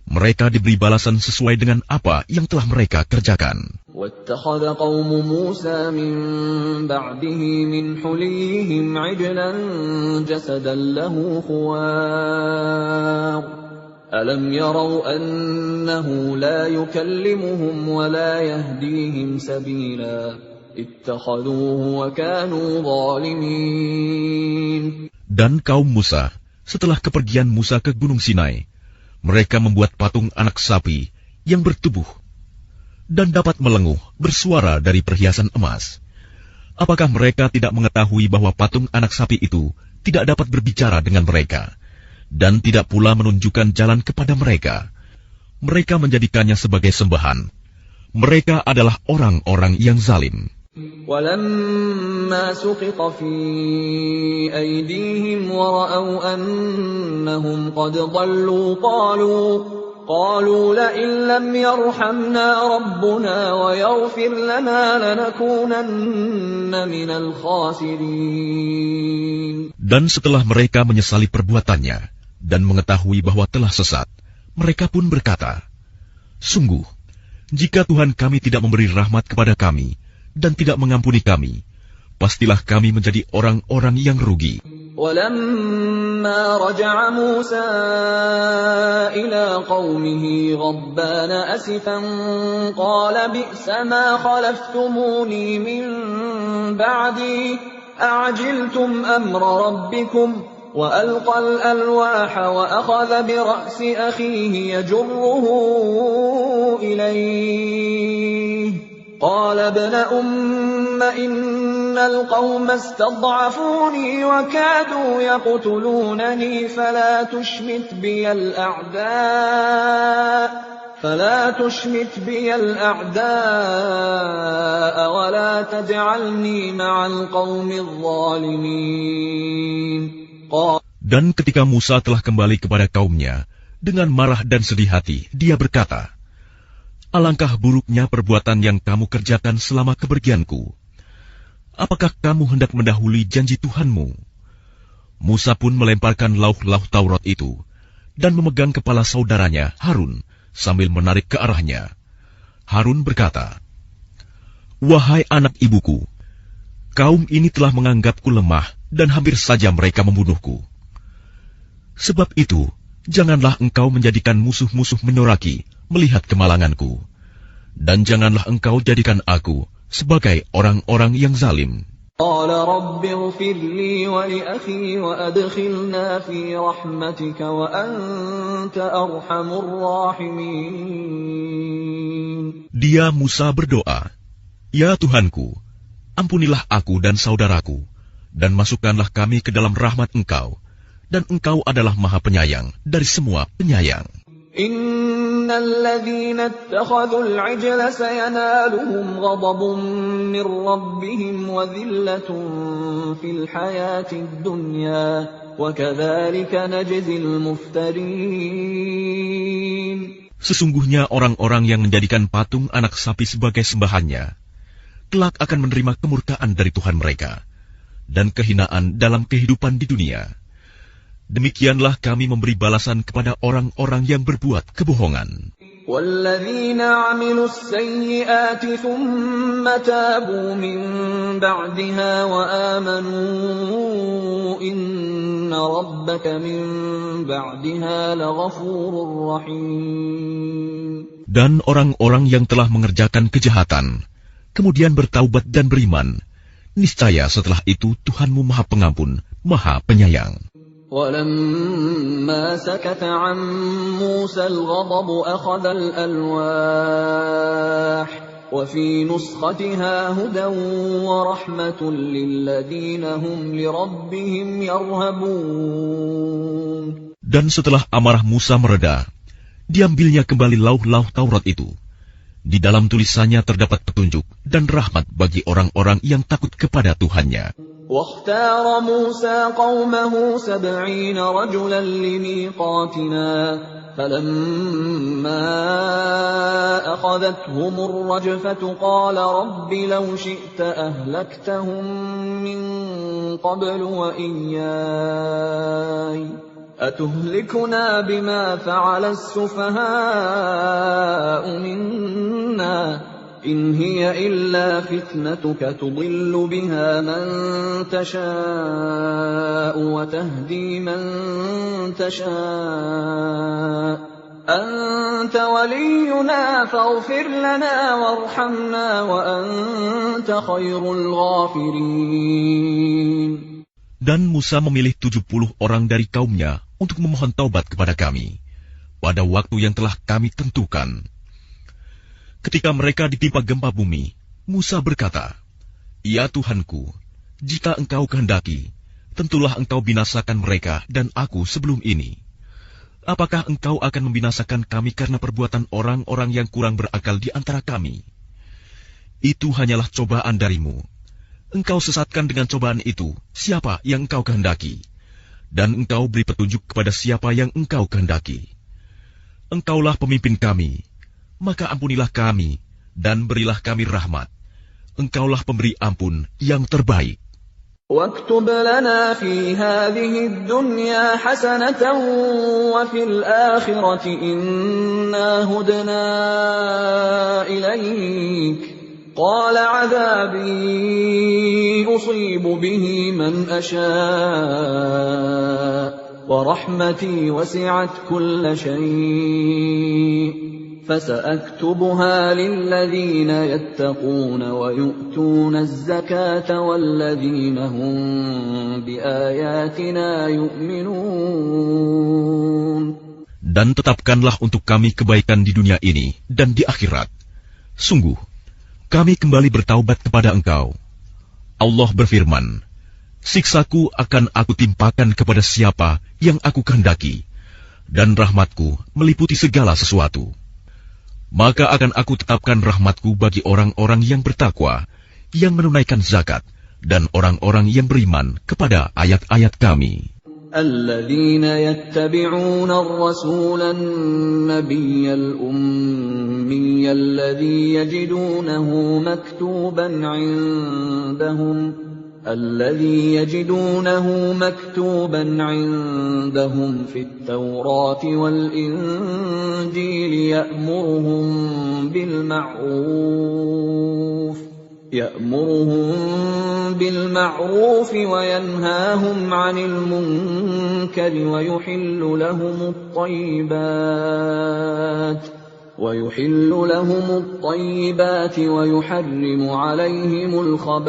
Mereka diberi balasan sesuai dengan apa yang telah mereka kerjakan. وَاتَّخَذَ قَوْمُ مُوسَى مِن بَعْدِهِ مِنْ حُلِيِّهِمْ عِجْلًا جَسَدًا لَهُ خُوَارٌ أَلَمْ يَرَوْا أَنَّهُ لَا يُكَلِّمُهُمْ وَلَا يَهْدِيهِمْ سَبِيلًا اتَّخَذُوهُ وَكَانُوا ظَالِمِينَ. Dan kaum Musa, setelah kepergian Musa ke Gunung Sinai, mereka membuat patung anak sapi yang bertubuh dan dapat melenguh bersuara dari perhiasan emas. Apakah mereka tidak mengetahui bahwa patung anak sapi itu tidak dapat berbicara dengan mereka dan tidak pula menunjukkan jalan kepada mereka? Mereka menjadikannya sebagai sembahan. Mereka adalah orang-orang yang zalim. وَلَمَّا سُقِطَ فِي أَيْدِيهِمْ وَرَأَوْا أَنَّهُمْ قَدْ ضَلُّوا قَالُوا لَئِن لَّمْ يَرْحَمْنَا رَبُّنَا وَيَغْفِرْ لَنَا لَنَكُونَنَّ مِنَ الْخَاسِرِينَ. Dan setelah mereka menyesali perbuatannya dan mengetahui bahwa telah sesat, mereka pun berkata, "Sungguh, jika Tuhan kami tidak memberi rahmat kepada kami dan tidak mengampuni kami, pastilah kami menjadi orang-orang yang rugi." وَلَمَّا رَجَعَ مُوسَى إِلَى قَوْمِهِ غَضْبَانَ أَسِفًا قَالَ بِئْسَ مَا خَلَفْتُمُونِي مِن بَعْدِي أَعَجِلْتُمْ أَمْرَ رَبِّكُمْ وَأَلْقَى الْأَلْوَاحَ وَأَخَذَ بِرَأْسِ أَخِيهِ يَجُرُّهُ إِلَيْهِ قال ابن أم إن القوم استضعفوني وكادوا يقتلونني فلا تشمت بي الأعداء ولا تجعلني مع القوم الظالمين. Dan ketika Musa telah kembali kepada kaumnya, dengan marah dan sedih hati, dia berkata, "Alangkah buruknya perbuatan yang kamu kerjakan selama kepergianku. Apakah kamu hendak mendahului janji Tuhanmu?" Musa pun melemparkan lauh-lauh Taurat itu dan memegang kepala saudaranya Harun sambil menarik ke arahnya. Harun berkata, "Wahai anak ibuku, kaum ini telah menganggapku lemah dan hampir saja mereka membunuhku. Sebab itu, janganlah engkau menjadikan musuh-musuh menyoraki melihat kemalanganku, dan janganlah engkau jadikan aku sebagai orang-orang yang zalim." قال رب اغفر لي ولأخي وأدخلنا في رحمتك وأنت أرحم الراحمين. Dia Musa berdoa, "Ya Tuhanku, ampunilah aku dan saudaraku, dan masukkanlah kami ke dalam rahmat Engkau, dan Engkau adalah Maha Penyayang dari semua penyayang." إن الذين اتخذوا العجل سينالهم غضب من ربهم وذلة في الحياة الدنيا وكذلك نجزي المفترين. Sesungguhnya orang-orang yang menjadikan patung anak sapi sebagai sembahannya, kelak akan menerima kemurkaan dari Tuhan mereka dan kehinaan dalam kehidupan di dunia. Demikianlah kami memberi balasan kepada orang-orang yang berbuat kebohongan. وَالَّذِينَ عَمِلُوا السَّيِّئَاتِ ثُمَّ تَابُوا مِن بَعْدِهَا وَآمَنُوا إِنَّ رَبَّكَ مِن بَعْدِهَا لَغَفُورٌ رَّحِيمٌ. Dan orang-orang yang telah mengerjakan kejahatan, kemudian bertaubat dan beriman, niscaya setelah itu Tuhanmu Maha Pengampun, Maha Penyayang. وَلَمَّا سَكَتَ عَن مُّوسَى الْغَضَبُ أَخَذَ الْأَلْوَاحَ وفي نسختها هدى ورحمة للذين هم لربهم يرهبون. Dan setelah amarah Musa mereda, diambilnya kembali lauh-lauh Taurat itu. Di dalam tulisannya terdapat petunjuk dan rahmat bagi orang-orang yang takut kepada Tuhannya. واختار موسى قومه 70 رجلا لميقاتنا فلما أخذتهم الرجفة قال رب لو شئت أهلكتهم من قبل وإياي أتهلكنا بما فعل السفهاء منا إن هي إلا فتنتك تضل بها من تشاء وتهدي من تشاء أنت ولينا فاغفر لنا وارحمنا وأنت خير الغافرين. Dan Musa memilih 70 orang dari kaumnya untuk memohon taubat kepada kami pada waktu yang telah kami tentukan. Ketika mereka ditimpa gempa bumi, Musa berkata, "Ya Tuhanku, jika Engkau kehendaki, tentulah Engkau binasakan mereka dan aku sebelum ini. Apakah Engkau akan membinasakan kami karena perbuatan orang-orang yang kurang berakal di antara kami? Itu hanyalah cobaan darimu. Engkau sesatkan dengan cobaan itu siapa yang Engkau kehendaki, dan Engkau beri petunjuk kepada siapa yang Engkau kehendaki. Engkaulah pemimpin kami, maka ampunilah kami dan berilah kami rahmat. Engkaulah pemberi ampun yang terbaik." واكتب لنا في هذه الدنيا حسنة وفي الآخرة إنا هدنا إليك قال عذابي أصيب به من أشاء ورحمتي وسعت كل شيء فسأكتبها للذين يتقون ويؤتون الزكاة والذين هم بآياتنا يؤمنون. Dan tetapkanlah untuk kami kebaikan di dunia ini dan di akhirat. Sungguh, kami kembali bertaubat kepada Engkau. Allah berfirman, "Siksaku akan aku timpakan kepada siapa yang aku kehendaki, dan rahmatku meliputi segala sesuatu. Maka akan aku tetapkan rahmatku bagi orang-orang yang bertakwa, yang menunaikan zakat, dan orang-orang yang beriman kepada ayat-ayat kami." الذين يتبعون الرسول النبي الأمي الذي يجدونه مكتوبا عندهم في التوراة والإنجيل يأمرهم بالمعروف وينهاهم عن المنكر ويحل لهم الطيبات ويحرم عليهم الخبائث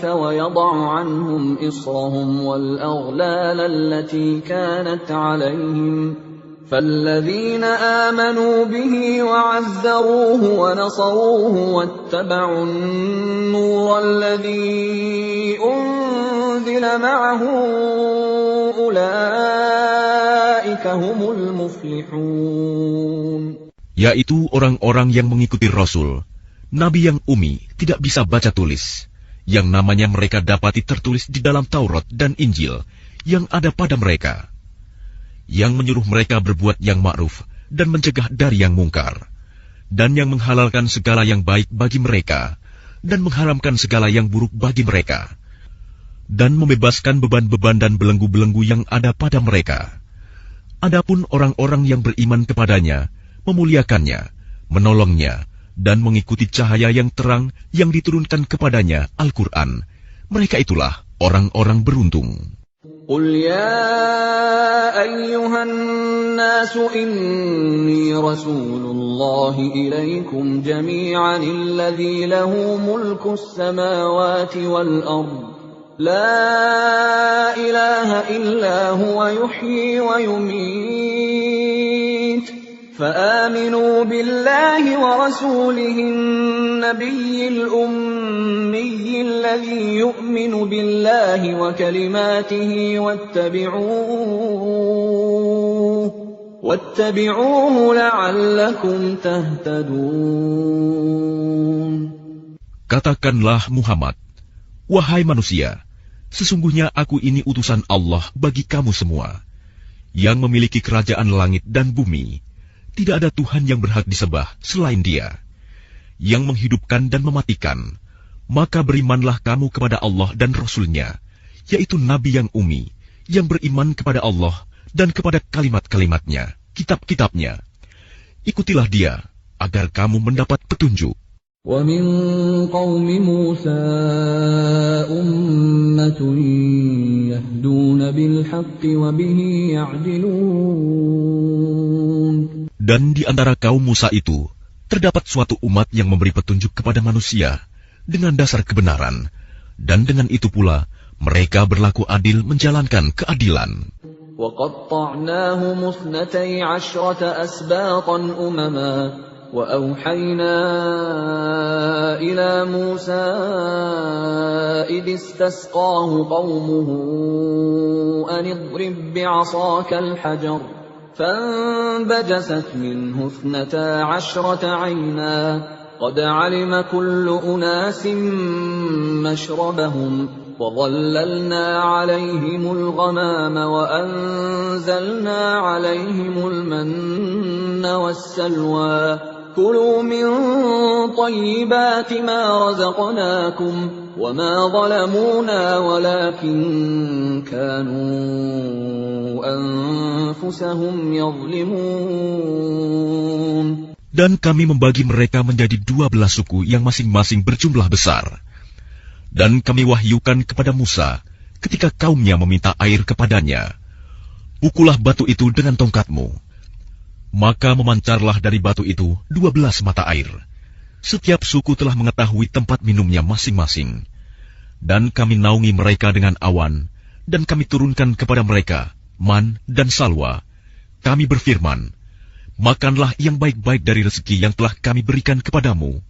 ويضع عنهم إصرهم والأغلال التي كانت عليهم فالذين آمنوا به وعزروه ونصروه واتبعوا النور الذي أنزل معه أولئك هم المفلحون. Yaitu orang-orang yang mengikuti Rasul, Nabi yang ummi, tidak bisa baca tulis, yang namanya mereka dapati tertulis di dalam Taurat dan Injil yang ada pada mereka, yang menyuruh mereka berbuat yang ma'ruf dan mencegah dari yang mungkar, dan yang menghalalkan segala yang baik bagi mereka, dan mengharamkan segala yang buruk bagi mereka, dan membebaskan beban-beban dan belenggu-belenggu yang ada pada mereka. Adapun orang-orang yang beriman kepadanya, memuliakannya, menolongnya, dan mengikuti cahaya yang terang yang diturunkan kepadanya, Al-Quran, mereka itulah orang-orang beruntung. قل يا أيها الناس إني رسول الله إليكم جميعا الذي له ملك السماوات والأرض لا إله إلا هو يحيي ويميت فآمنوا بالله ورسوله النبي الأمي الذي يؤمن بالله وكلماته واتبعوه لعلكم تهتدون. Katakanlah Muhammad, wahai manusia, sesungguhnya aku ini utusan Allah bagi kamu semua, yang memiliki kerajaan langit dan bumi. Tidak ada Tuhan yang berhak disembah selain Dia, yang menghidupkan dan mematikan. Maka berimanlah kamu kepada Allah dan Rasul-Nya, yaitu Nabi yang ummi, yang beriman kepada Allah dan kepada kalimat-kalimatnya, kitab-kitabnya. Ikutilah Dia, agar kamu mendapat petunjuk. وَمِنْ قَوْمِ مُوسَى أُمَّةٌ يَهْدُونَ بِالْحَقِّ وَبِهِ يَعْدِلُونَ. Dan di antara kaum Musa itu, terdapat suatu umat yang memberi petunjuk kepada manusia dengan dasar kebenaran, dan dengan itu pula mereka berlaku adil menjalankan keadilan. وَقَطَّعْنَاهُمُ 12 أَسْبَاطًا أُمَمًا وَأَوْحَيْنَا إِلَى مُوسَى إِذِ اسْتَسْقَاهُ قَوْمُهُ أَنِ اضْرِب بِّعَصَاكَ الْحَجَرَ فَانبَجَسَتْ مِنْهُ 12 عَيْنًا قَدْ عَلِمَ كُلُّ أُنَاسٍ مَّشْرَبَهُمْ وَظَلَّلْنَا عَلَيْهِمُ الْغَمَامَ وَأَنزَلْنَا عَلَيْهِمُ الْمَنَّ وَالسَّلْوَىٰ كُلُوا مِن طَيِّبَاتِ مَا رَزَقْنَاكُمْ وَمَا ظَلَمُونَا وَلَكِن كَانُوا أَنفُسَهُمْ يَظْلِمُونَ. Dan kami membagi mereka menjadi 12 suku yang masing-masing berjumlah besar. Dan kami wahyukan kepada Musa ketika kaumnya meminta air kepadanya, pukullah batu itu dengan tongkatmu. Maka memancarlah dari batu itu 12 mata air. Setiap suku telah mengetahui tempat minumnya masing-masing. Dan kami naungi mereka dengan awan, dan kami turunkan kepada mereka man dan salwa. Kami berfirman, makanlah yang baik-baik dari rezeki yang telah kami berikan kepadamu.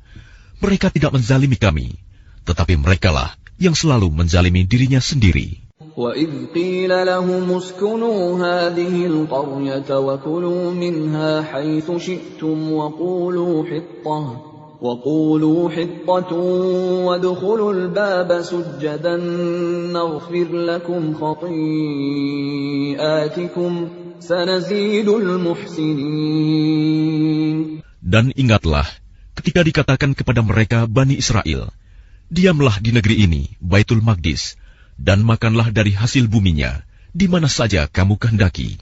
Mereka tidak menzalimi kami, tetapi merekalah yang selalu menzalimi dirinya sendiri. وَإِذْ قِيلَ لَهُمُ اسْكُنُوا هَٰذِهِ الْقَرْيَةَ وَكُلُوا مِنْهَا حَيْثُ شِئْتُمْ وَقُولُوا حِطَّةٌ وَادْخُلُوا الْبَابَ سُجَّدًا نَّغْفِرْ لَكُمْ خَطِيئَاتِكُمْ سَنَزِيدُ الْمُحْسِنِينَ. Dan ingatlah ketika dikatakan kepada mereka Bani Israel, diamlah di negeri ini, Baitul Maqdis, dan makanlah dari hasil buminya, di mana saja kamu kehendaki.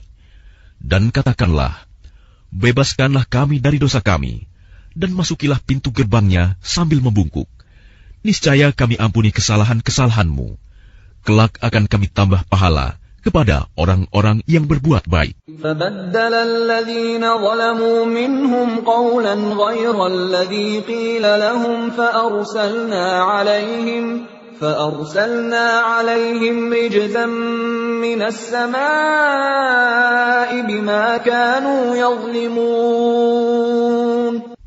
Dan katakanlah, bebaskanlah kami dari dosa kami, dan masukilah pintu gerbangnya sambil membungkuk. Niscaya kami ampuni kesalahan-kesalahanmu. Kelak akan kami tambah pahala kepada orang-orang yang berbuat baik. فَبَدَّلَ الَّذِينَ ظَلَمُوا مِنْهُمْ قَوْلًا غَيْرَ الَّذِي قِيلَ لَهُمْ فَأَرْسَلْنَا عَلَيْهِمْ رِجْزًا مِّنَ السَّمَاءِ بِمَا كَانُوا يَظْلِمُونَ.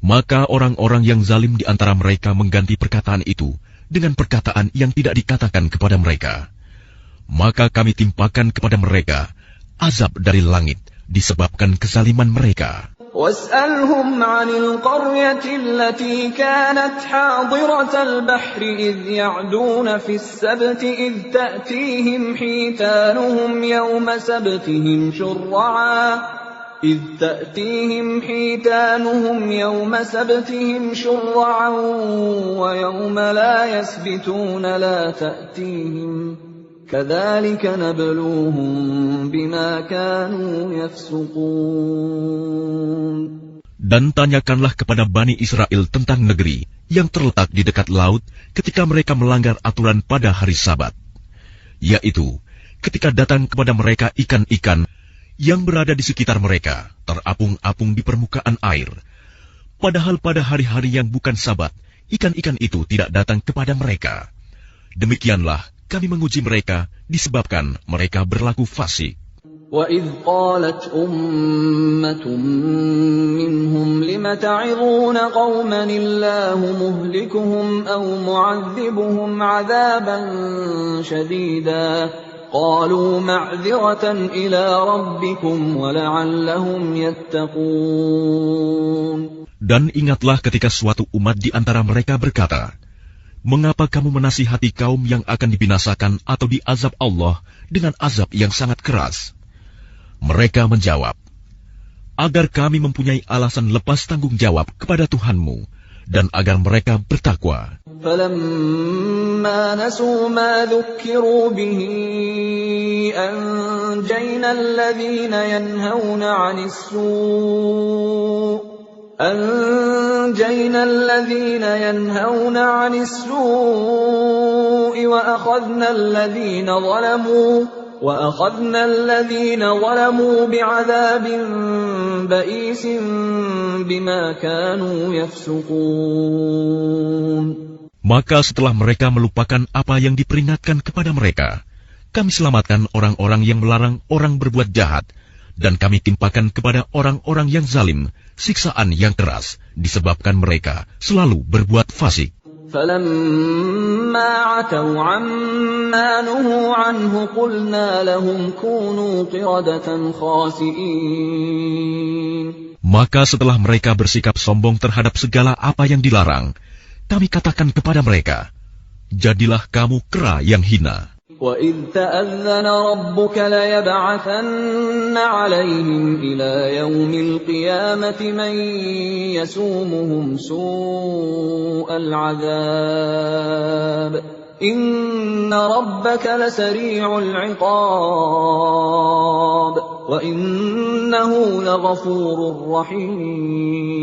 Maka orang-orang yang zalim di antara mereka mengganti perkataan itu dengan perkataan yang tidak dikatakan kepada mereka. Maka kami timpakan kepada mereka azab dari langit disebabkan kezaliman mereka. وَاسْأَلْهُمْ عَنِ الْقَرْيَةِ الَّتِي كَانَتْ حَاضِرَةَ الْبَحْرِ إِذْ يَعْدُونَ فِي السَّبْتِ إِذْ تَأْتِيهِمْ حِيتَانُهُمْ يَوْمَ سَبْتِهِمْ شُرَّعًا وَيَوْمَ لَا يَسْبِتُونَ لَا تَأْتِيهِمْ كَذَلِكَ نَبْلُوهُمْ بِمَا كَانُوا يَفْسُقُونَ. Dan tanyakanlah kepada Bani Israel tentang negeri yang terletak di dekat laut ketika mereka melanggar aturan pada hari Sabat, yaitu ketika datang kepada mereka ikan-ikan yang berada di sekitar mereka, terapung-apung di permukaan air. Padahal pada hari-hari yang bukan Sabat, ikan-ikan itu tidak datang kepada mereka. Demikianlah kami menguji mereka disebabkan mereka berlaku fasik. وَإِذْ قَالَتْ أُمَّةٌ مِّنْهُمْ لِمَ تَعِظُونَ قَوْمًا اللَّهُ مُهْلِكُهُمْ أَوْ مُعَذِّبُهُمْ عَذَابًا شَدِيدًا قَالُوا مَعْذِرَةً إِلَىٰ رَبِّكُمْ وَلَعَلَّهُمْ يَتَّقُونَ. Dan ingatlah ketika suatu umat di antara mereka berkata, "Mengapa kamu menasihati kaum yang akan dibinasakan atau diazab Allah dengan azab yang sangat keras?" Mereka menjawab, "Agar kami mempunyai alasan lepas tanggung jawab kepada Tuhanmu, dan agar mereka bertakwa." فَلَمَّا نَسُوا مَا ذُكِّرُوا بِهِ أَنجَيْنَا الَّذِينَ يَنْهَوْنَ عَنِ السُّوءِ وَأَخَذْنَا الَّذِينَ ظَلَمُوا بِعَذَابٍ بَئِيسٍ بِمَا كَانُوا يَفْسُقُونَ. Maka setelah mereka melupakan apa yang diperingatkan kepada mereka, kami selamatkan orang-orang yang melarang orang berbuat jahat, dan kami timpakan kepada orang-orang yang zalim siksaan yang keras, disebabkan mereka selalu berbuat fasik. فَلَمَّا عَتَوْا عَمَّا نُهُوا عَنْهُ قُلْنَا لَهُمْ كُونُوا قِرَدَةً خَاسِئِينَ. Maka setelah mereka bersikap sombong terhadap segala apa yang dilarang, kami katakan kepada mereka, "Jadilah kamu kera yang hina." وَإِذْ تَأَذَّنَ رَبُّكَ لَيَبْعَثَنَّ عَلَيْهِمْ إِلَى يَوْمِ الْقِيَامَةِ مَن يَسُومُهُمْ سُوءَ الْعَذَابِ إِنَّ رَبَّكَ لَسَرِيعُ الْعِقَابِ وَإِنَّهُ لَغَفُورٌ رَّحِيمٌ.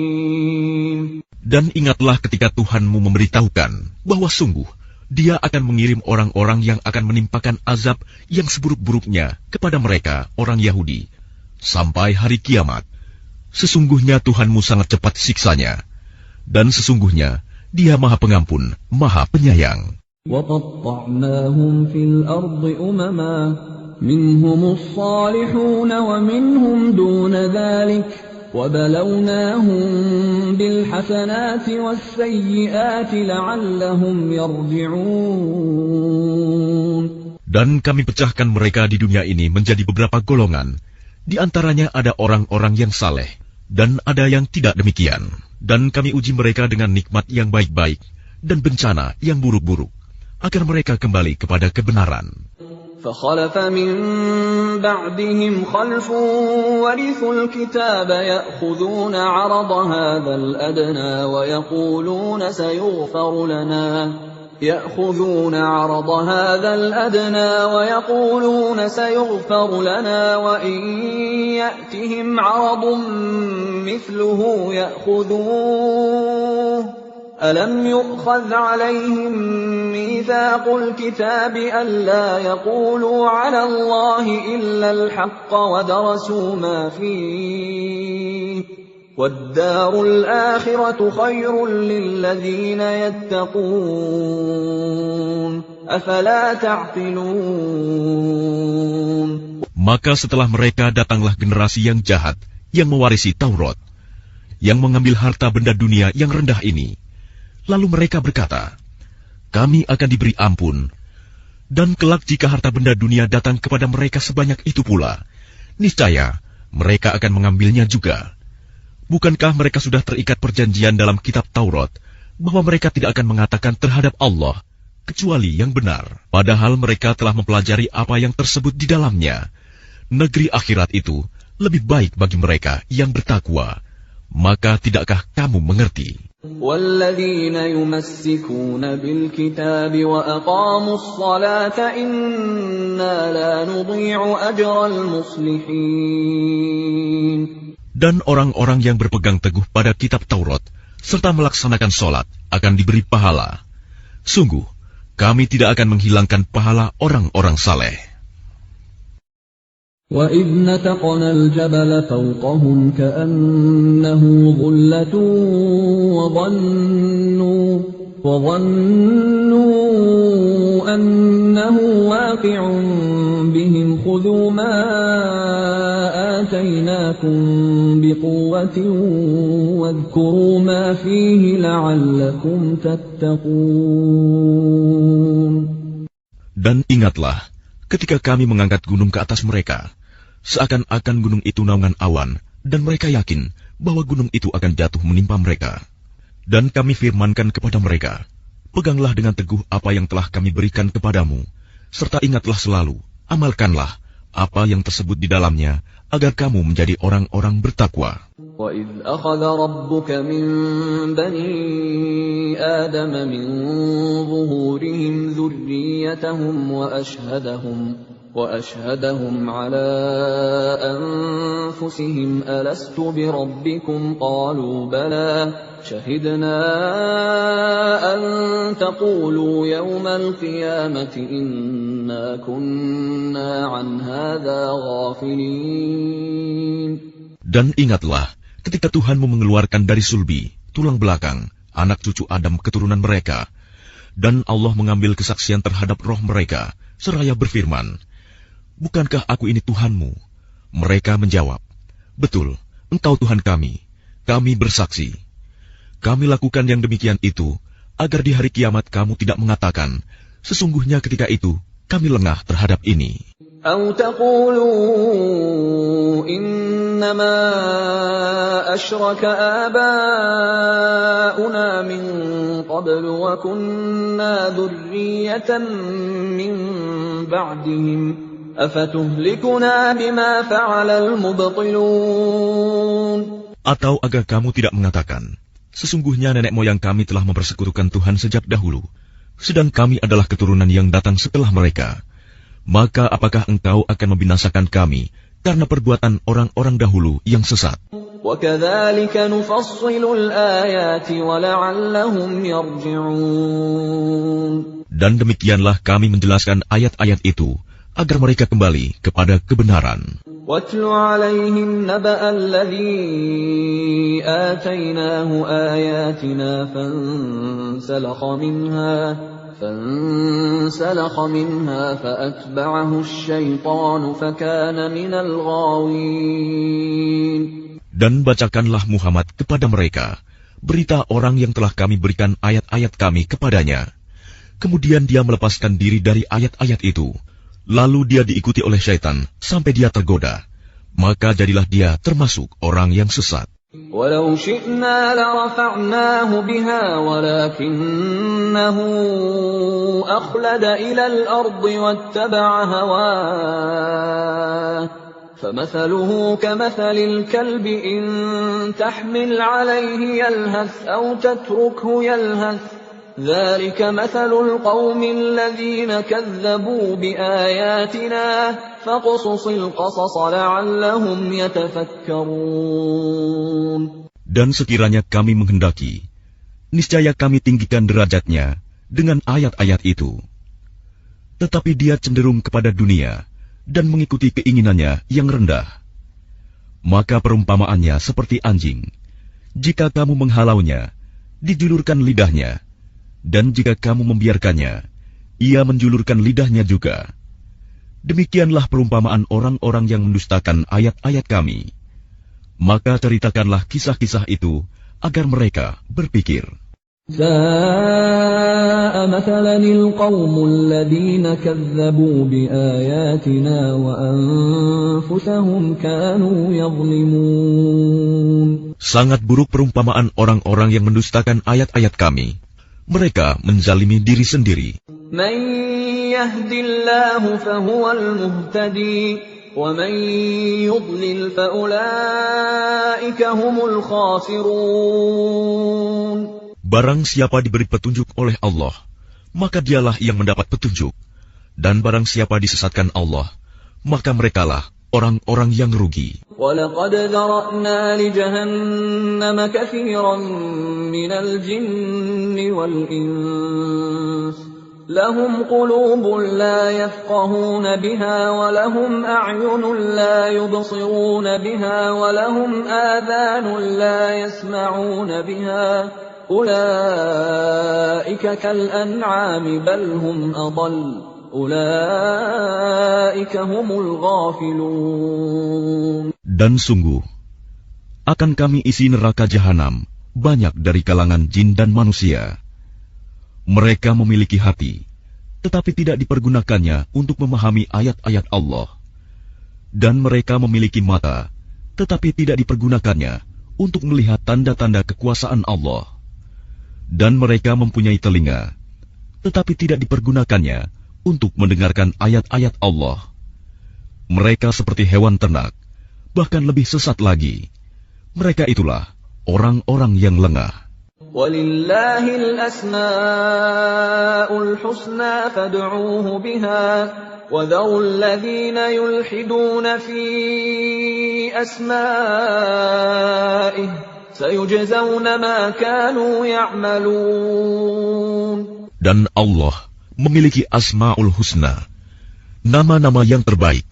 Dan ingatlah ketika Tuhanmu memberitahukan bahwa sungguh Dia akan mengirim orang-orang yang akan menimpakan azab yang seburuk-buruknya kepada mereka, orang Yahudi, sampai hari kiamat. Sesungguhnya Tuhanmu sangat cepat siksanya, dan sesungguhnya Dia Maha Pengampun, Maha Penyayang. وَقَطَّعْنَاهُمْ فِي الْأَرْضِ أُمَمًا مِنْهُمُ الصَّالِحُونَ وَمِنْهُمْ دُونَ ذَلِكَ وَبَلَوْنَاهُمْ بِالْحَسَنَاتِ وَالسَّيِّئَاتِ لَعَلَّهُمْ يَرْجِعُونَ. Dan kami pecahkan mereka di dunia ini menjadi beberapa golongan. Di antaranya ada orang-orang yang saleh, dan ada yang tidak demikian. Dan kami uji mereka dengan nikmat yang baik-baik, dan bencana yang buruk-buruk, agar mereka kembali kepada kebenaran. فَخَلَفَ مِن بَعْدِهِمْ خَلْفٌ وَرِثُوا الْكِتَابَ يَأْخُذُونَ عَرَضَ هَذَا الْأَدْنَىٰ وَيَقُولُونَ سَيُغْفَرُ لَنَا وَإِن يَأْتِهِمْ عَرَضٌ مِّثْلُهُ يَأْخُذُوهُ أَلَمْ يُؤْخَذْ عَلَيْهِمْ مِيثَاقُ الْكِتَابِ أَلَّا يَقُولُوا عَلَى اللَّهِ إِلَّا الْحَقَّ وَدَرَسُوا مَا فِيهِ وَالدَّارُ الْآخِرَةُ خَيْرٌ لِّلَّذِينَ يَتَّقُونَ أَفَلَا تَعْقِلُونَ. Maka setelah mereka datanglah generasi yang jahat yang mewarisi Taurat, yang mengambil harta benda dunia yang rendah ini. Lalu mereka berkata, "Kami akan diberi ampun, dan kelak jika harta benda dunia datang kepada mereka sebanyak itu pula, niscaya mereka akan mengambilnya juga. Bukankah mereka sudah terikat perjanjian dalam kitab Taurat, bahwa mereka tidak akan mengatakan terhadap Allah, kecuali yang benar, padahal mereka telah mempelajari apa yang tersebut di dalamnya. Negeri akhirat itu lebih baik bagi mereka yang bertakwa. Maka tidakkah kamu mengerti?" وَالَّذِينَ يُمَسِّكُونَ بِالْكِتَابِ وَأَقَامُوا الصَّلَاةَ إِنَّا لَا نُضِيعُ أَجْرَ الْمُصْلِحِينَ. Dan orang-orang yang berpegang teguh pada kitab Taurat serta melaksanakan sholat akan diberi pahala. Sungguh, kami tidak akan menghilangkan pahala orang-orang saleh. وَإِذْ نَتَقْنَا الْجَبَلَ فَوْقَهُمْ كَأَنَّهُ ظُلَّةٌ وَظَنُّوا أَنَّهُ وَاقِعٌ بِهِمْ خُذُوا مَا آتيناكم بقوة واذكروا ما فيه لعلكم تتقون. Dan ingatlah, ketika kami mengangkat gunung ke atas mereka, seakan-akan gunung itu naungan awan, dan mereka yakin bahwa gunung itu akan jatuh menimpa mereka. Dan kami firmankan kepada mereka, peganglah dengan teguh apa yang telah kami berikan kepadamu, serta ingatlah selalu, amalkanlah apa yang tersebut di dalamnya, agar kamu menjadi orang-orang bertakwa. وَإِذْ أَخَذَ رَبُّكَ مِنْ بَنِي آدَمَ مِنْ ظُهُورِهِمْ ذُرِّيَّتَهُمْ وَأَشْهَدَهُمْ عَلَى أَنفُسِهِمْ أَلَسْتُ بِرَبِّكُمْ قَالُوا بَلَى شَهِدْنَا أَنْ تَقُولُوا يَوْمَ الْقِيَامَةِ إِنَّا كُنَّا عَنْ هَذَا غَافِلِينَ. Dan ingatlah, ketika Tuhanmu mengeluarkan dari sulbi, tulang belakang, anak cucu Adam keturunan mereka, dan Allah mengambil kesaksian terhadap roh mereka, seraya berfirman, bukankah aku ini Tuhanmu? Mereka menjawab, betul, engkau Tuhan kami bersaksi. Kami lakukan yang demikian itu, agar di hari kiamat kamu tidak mengatakan, sesungguhnya ketika itu, kami lengah terhadap ini. أَوْ تَقُولُوا إِنَّمَا أَشْرَكَ آبَاؤُنَا مِنْ قَبْلُ وَكُنَّا ذُرِّيَّةً مِنْ بَعْدِهِمْ أَفَتُهْلِكُنَا بِمَا فَعَلَ الْمُبْطِلُونَ. Atau agar kamu tidak mengatakan, sesungguhnya nenek moyang kami telah mempersekutukan Tuhan sejak dahulu, sedang kami adalah keturunan yang datang setelah mereka. Maka apakah engkau akan membinasakan kami karena perbuatan orang-orang dahulu yang sesat? وَكَذَلِكَ نُفَصِّلُ الْآيَاتِ وَلَعَلَّهُمْ يَرْجِعُونَ. Dan demikianlah kami menjelaskan ayat-ayat itu agar mereka kembali kepada kebenaran. وَاتْلُ عَلَيْهِمْ نَبَأَ الَّذِي آتَيْنَاهُ آيَاتِنَا فانسلخ منها فأتبعه الشيطان فكان من الغاوين. Dan bacakanlah Muhammad kepada mereka berita orang yang telah kami berikan ayat-ayat kami kepadanya. Kemudian dia melepaskan diri dari ayat-ayat itu. Lalu dia diikuti oleh syaitan sampai dia tergoda. Maka jadilah dia termasuk orang yang sesat. وَلَوْ شِئْنَا لَرَفَعْنَاهُ بِهَا وَلَكِنَّهُ أَخْلَدَ إِلَى الْأَرْضِ وَاتَّبَعَ هَوَاهُ فَمَثَلُهُ كَمَثَلِ الْكَلْبِ إِن تَحْمِلْ عَلَيْهِ يَلْهَثْ أَوْ تَتْرُكْهُ يَلْهَث ذَلِكَ مَثَلُ الْقَوْمِ الَّذِينَ كَذَّبُوا بِآيَاتِنَا فَاقْصُصِ الْقَصَصَ لَعَلَّهُمْ يَتَفَكَّرُونَ. Dan sekiranya kami menghendaki, niscaya kami tinggikan derajatnya dengan ayat-ayat itu. Tetapi dia cenderung kepada dunia dan mengikuti keinginannya yang rendah. Maka perumpamaannya seperti anjing. Jika kamu menghalaunya, dijulurkan lidahnya. Dan jika kamu membiarkannya, ia menjulurkan lidahnya juga. Demikianlah perumpamaan orang-orang yang mendustakan ayat-ayat kami. Maka ceritakanlah kisah-kisah itu agar mereka berpikir. سَاءَ مَثَلًا الْقَوْمُ الَّذِينَ كَذَّبُوا بِآيَاتِنَا وَأَنفُسَهُمْ كَانُوا يَظْلِمُونَ. Sangat buruk perumpamaan orang-orang yang mendustakan ayat-ayat kami. Mereka menzalimi diri sendiri. مَن يَهْدِ اللَّهُ فَهُوَ الْمُهْتَدِي وَمَن يُضْلِلْ فَأُولَٰئِكَ هُمُ الْخَاسِرُونَ. Barang siapa diberi petunjuk oleh Allah, maka dialah yang mendapat petunjuk. Dan barang siapa disesatkan Allah, maka merekalah orang-orang yang rugi. وَلَقَدْ ذَرَأْنَا لِجَهَنَّمَ كَثِيرًا مِنَ الْجِنِّ وَالْإِنسِ لَهُمْ قُلُوبٌ لَا يَفْقَهُونَ بِهَا وَلَهُمْ أَعْيُنٌ لَا يُبْصِرُونَ بِهَا وَلَهُمْ آذَانٌ لَا يَسْمَعُونَ بِهَا أُولَئِكَ كَالْأَنْعَامِ بَلْ هُمْ أَضَلُّ أُولَئِكَ هُمُ الْغَافِلُونَ. Dan sungguh, akan kami isi neraka jahanam banyak dari kalangan jin dan manusia. Mereka memiliki hati, tetapi tidak dipergunakannya untuk memahami ayat-ayat Allah. Dan mereka memiliki mata, tetapi tidak dipergunakannya untuk melihat tanda-tanda kekuasaan Allah. Dan mereka mempunyai telinga, tetapi tidak dipergunakannya untuk mendengarkan ayat-ayat Allah. Mereka seperti hewan ternak, bahkan lebih sesat lagi. Mereka itulah orang-orang yang lengah. وَلِلَّهِ الْأَسْمَاءُ الْحُسْنَى فَادْعُوهُ بِهَا وَذَرُوا الَّذِينَ يُلْحِدُونَ فِي أَسْمَائِهِ سَيُجْزَوْنَ مَا كَانُوا يَعْمَلُونَ. Dan Allah memiliki Asma'ul Husna, nama-nama yang terbaik.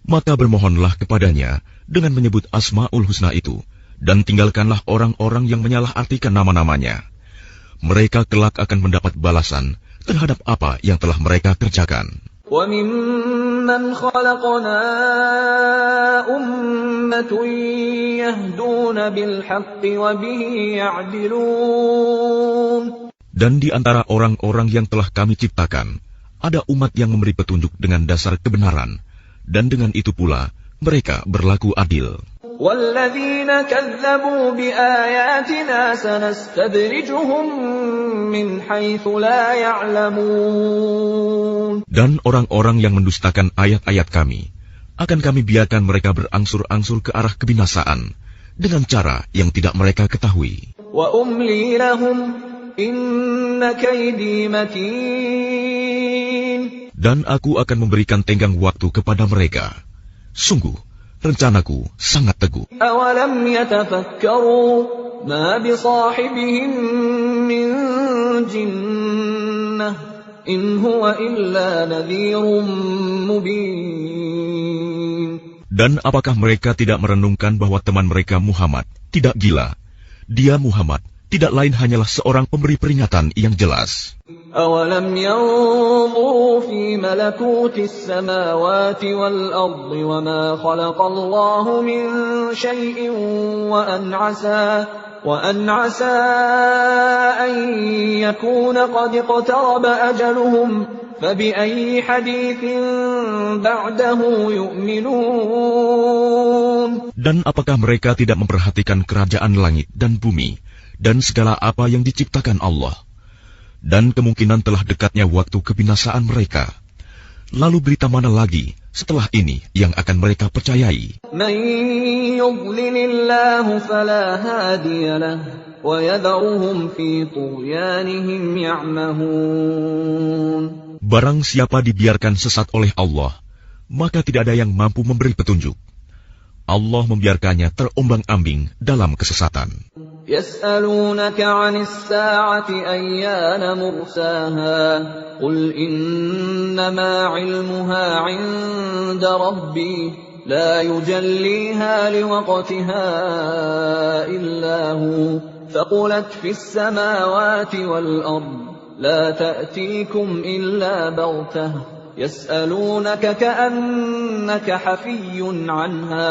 Maka bermohonlah kepadanya dengan menyebut Asma'ul Husna itu, dan tinggalkanlah orang-orang yang menyalahartikan nama-namanya. Mereka kelak akan mendapat balasan terhadap apa yang telah mereka kerjakan. وَمِمَّنْ خَلَقْنَا أُمَّةٌ يَهْدُونَ بِالْحَقِّ وَبِهِ يَعْدِلُونَ. Dan di antara orang-orang yang telah kami ciptakan, ada umat yang memberi petunjuk dengan dasar kebenaran, dan dengan itu pula mereka berlaku adil. وَالَّذِينَ كَذَّبُوا بِآيَاتِنَا سَنَسْتَدْرِجُهُم مِّنْ حَيْثُ لَا يَعْلَمُونَ. Dan orang-orang yang mendustakan ayat-ayat kami, akan kami biarkan mereka berangsur-angsur ke arah kebinasaan, dengan cara yang tidak mereka ketahui. وَأُمْلِي لَهُمْ إِنَّ كَيْدِي مَتِينٌ. Dan aku akan memberikan tenggang waktu kepada mereka. Sungguh, rencanaku sangat teguh. أَوَلَمْ يَتَفَكَّرُوا مَا بِصَاحِبِهِم مِّن جِنَّةٍ إِنْ هُوَ إِلَّا نَذِيرٌ مُّبِينٌ. Dan apakah mereka tidak merenungkan bahwa teman mereka Muhammad tidak gila? Dia Muhammad tidak lain hanyalah seorang pemberi peringatan yang jelas. أَوَلَمْ يَنظُرُوا فِي مَلَكُوتِ السَّمَاوَاتِ وَالْأَرْضِ وَمَا خَلَقَ اللَّهُ مِن شَيْءٍ وَأَنْ عَسَىٰ أَن يَكُونَ قَدِ اقْتَرَبَ أَجَلُهُمْ فَبِأَيِّ حَدِيثٍ بَعْدَهُ يُؤْمِنُونَ. Dan apakah mereka tidak memperhatikan kerajaan langit dan bumi dan segala apa yang diciptakan Allah? Dan kemungkinan telah dekatnya waktu kebinasaan mereka. Lalu berita mana lagi setelah ini yang akan mereka percayai? مَن يُضْلِلِ اللَّهُ فَلَا هَادِيَ لَهُ وَيَذَرُهُمْ فِي طُغْيَانِهِمْ يَعْمَهُونَ. Barang siapa dibiarkan sesat oleh Allah, maka tidak ada yang mampu memberi petunjuk. Allah membiarkannya terombang-ambing dalam kesesatan. يَسْأَلُونَكَ عَنِ السَّاعَةِ أَيَّانَ مُرْسَاهَا قُلْ إِنَّمَا عِلْمُهَا عِندَ رَبِّي لَا يُجَلِّيهَا لِوَقْتِهَا إِلَّا هُوَ ثَقُلَتْ فِي السَّمَاوَاتِ وَالْأَرْضِ لَا تَأْتِيكُمْ إِلَّا بَغْتَةً يَسْأَلُونَكَ كَأَنَّكَ حَفِيٌّ عَنْهَا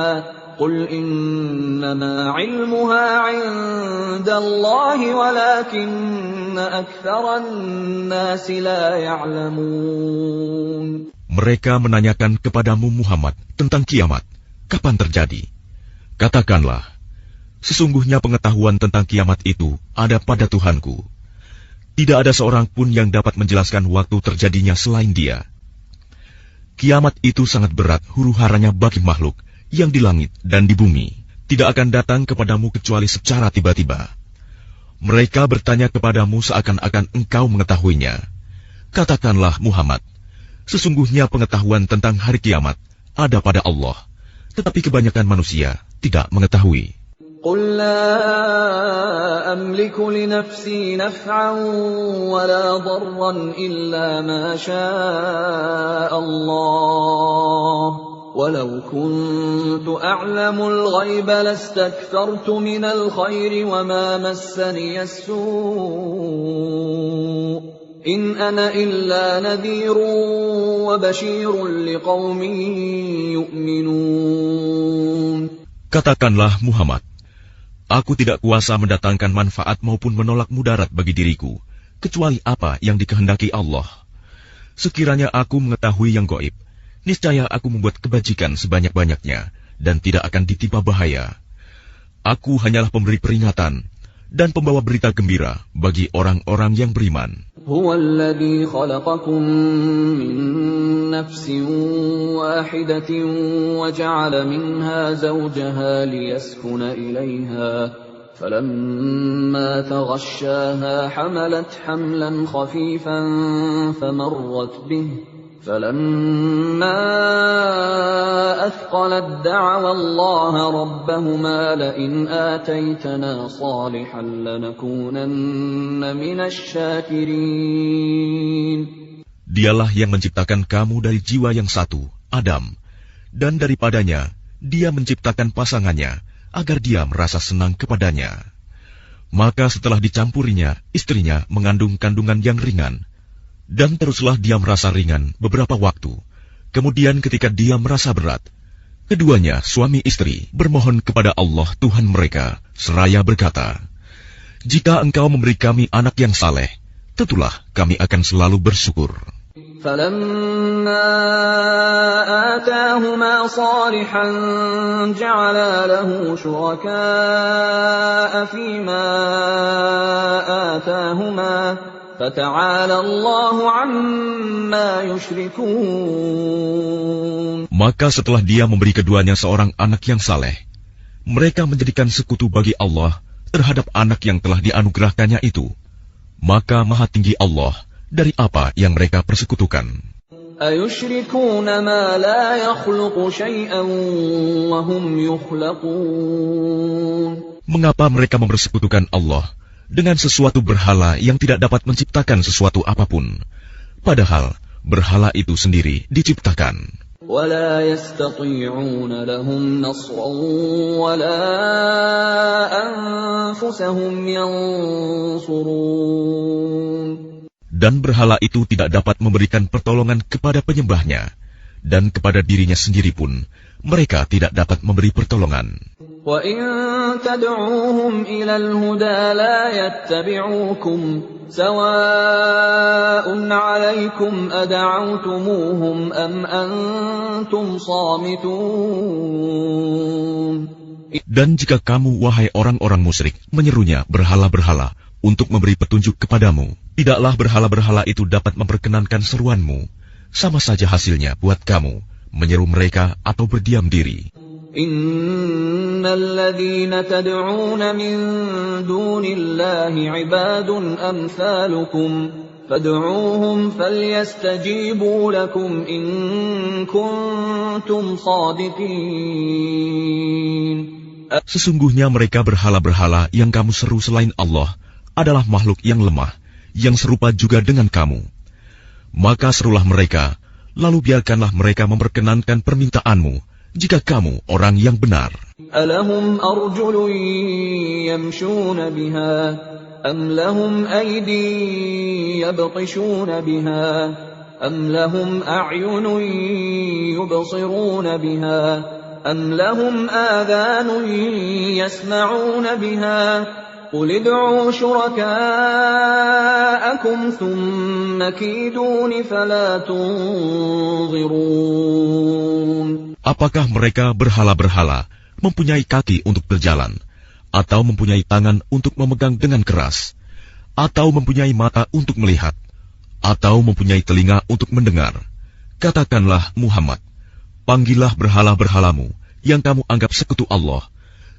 قُلْ إِنَّمَا عِلْمُهَا عِندَ اللَّهِ وَلَكِنَّ أَكْثَرَ النَّاسِ لَا يَعْلَمُونَ. Mereka menanyakan kepadamu Muhammad tentang kiamat, kapan terjadi? Katakanlah, sesungguhnya pengetahuan tentang kiamat itu ada pada Tuhanku. Tidak ada seorang pun yang dapat menjelaskan waktu terjadinya selain Dia. Kiamat itu sangat berat huru-haranya bagi makhluk yang di langit dan di bumi. Tidak akan datang kepadamu kecuali secara tiba-tiba. Mereka bertanya kepadamu seakan-akan engkau mengetahuinya. Katakanlah Muhammad, sesungguhnya pengetahuan tentang hari kiamat ada pada Allah, tetapi kebanyakan manusia tidak mengetahui. قُل لَّا أَمْلِكُ لِنَفْسِي نَفْعًا وَلَا ضَرًّا إِلَّا مَا شَاءَ اللَّهُ وَلَوْ كُنتُ أَعْلَمُ الْغَيْبَ لَاسْتَكْثَرْتُ مِنَ الْخَيْرِ وَمَا مَسَّنِيَ السُّوءُ إن أنا إلا نذير وبشير لقوم يؤمنون. Katakanlah Muhammad, aku tidak kuasa mendatangkan manfaat maupun menolak mudarat bagi diriku, kecuali apa yang dikehendaki Allah. Sekiranya aku mengetahui yang gaib, niscaya aku membuat kebajikan sebanyak-banyaknya, dan tidak akan ditimpa bahaya. Aku hanyalah pemberi peringatan, dan pembawa berita gembira bagi orang-orang yang beriman. هو الذي خلقكم من نفس واحدة وجعل منها زوجها ليسكن إليها فلما تغشاها حملت حملا خفيفا فمرت به فلما أثقلت دعوا الله ربهما لئن آتيتنا صالحا لنكونن من الشاكرين. Dialah yang menciptakan kamu dari jiwa yang satu, Adam, dan daripadanya Dia menciptakan pasangannya agar dia merasa senang kepadanya. Maka setelah dicampurinya, istrinya mengandung kandungan yang ringan. Dan teruslah dia merasa ringan beberapa waktu. Kemudian ketika dia merasa berat, keduanya suami istri bermohon kepada Allah Tuhan mereka, seraya berkata, "Jika Engkau memberi kami anak yang saleh, tentulah kami akan selalu bersyukur." فَلَمَّا آتَاهُمَا صَالِحًا جَعَلَا لَهُ شُرَكَاءَ فِيمَا آتَاهُمَا فَتَعَالَى اللَّهُ عَمَّا يُشْرِكُونَ. Maka setelah dia memberi keduanya seorang anak yang saleh, mereka menjadikan sekutu bagi Allah terhadap anak yang telah dianugerahkannya itu. Maka Maha Tinggi Allah dari apa yang mereka persekutukan. أَيُشْرِكُونَ مَا لَا يَخْلُقُ شَيْئًا وَهُمْ يُخْلَقُونَ. Mengapa mereka mempersekutukan Allah dengan sesuatu berhala yang tidak dapat menciptakan sesuatu apapun, padahal berhala itu sendiri diciptakan. وَلَا يَسْتَطِيعُونَ لَهُمْ نَصْرًا وَلَا أَنفُسَهُمْ يَنصُرُونَ. Dan berhala itu tidak dapat memberikan pertolongan kepada penyembahnya, dan kepada dirinya sendiri pun mereka tidak dapat memberi pertolongan. وَإِن تَدْعُوهُمْ إِلَى الْهُدَى لَا يَتَّبِعُوكُمْ سَوَاءٌ عَلَيْكُمْ أَدَعَوْتُمُوهُمْ أَمْ أَنْتُمْ صَامِتُونَ. Dan jika kamu, wahai orang-orang musyrik, menyerunya berhala-berhala untuk memberi petunjuk kepadamu, tidaklah berhala-berhala itu dapat memperkenankan seruanmu. Sama saja hasilnya buat kamu, menyeru mereka atau berdiam diri. Innal ladzina tad'una min dunillahi 'ibadun amsalukum fad'uuhum falyastajibu lakum in kuntum shadiqin. Sesungguhnya mereka berhala-berhala yang kamu seru selain Allah adalah makhluk yang lemah, yang serupa juga dengan kamu. Maka serulah mereka, lalu biarkanlah mereka memperkenankan permintaanmu, jika kamu orang yang benar. Alahum arjulun yamshuna biha, am lahum aydin yabtishuna biha, am lahum a'yunun yubsiruna biha, am lahum adhanun yasma'una biha. قُلِ ادْعُوا شُرَكَاءَكُمْ ثُمَّ كِيدُونِ فَلَا تُنظِرُونَ. Apakah mereka berhala-berhala mempunyai kaki untuk berjalan, atau mempunyai tangan untuk memegang dengan keras, atau mempunyai mata untuk melihat, atau mempunyai telinga untuk mendengar? Katakanlah Muhammad, panggillah berhala-berhalamu yang kamu anggap sekutu Allah,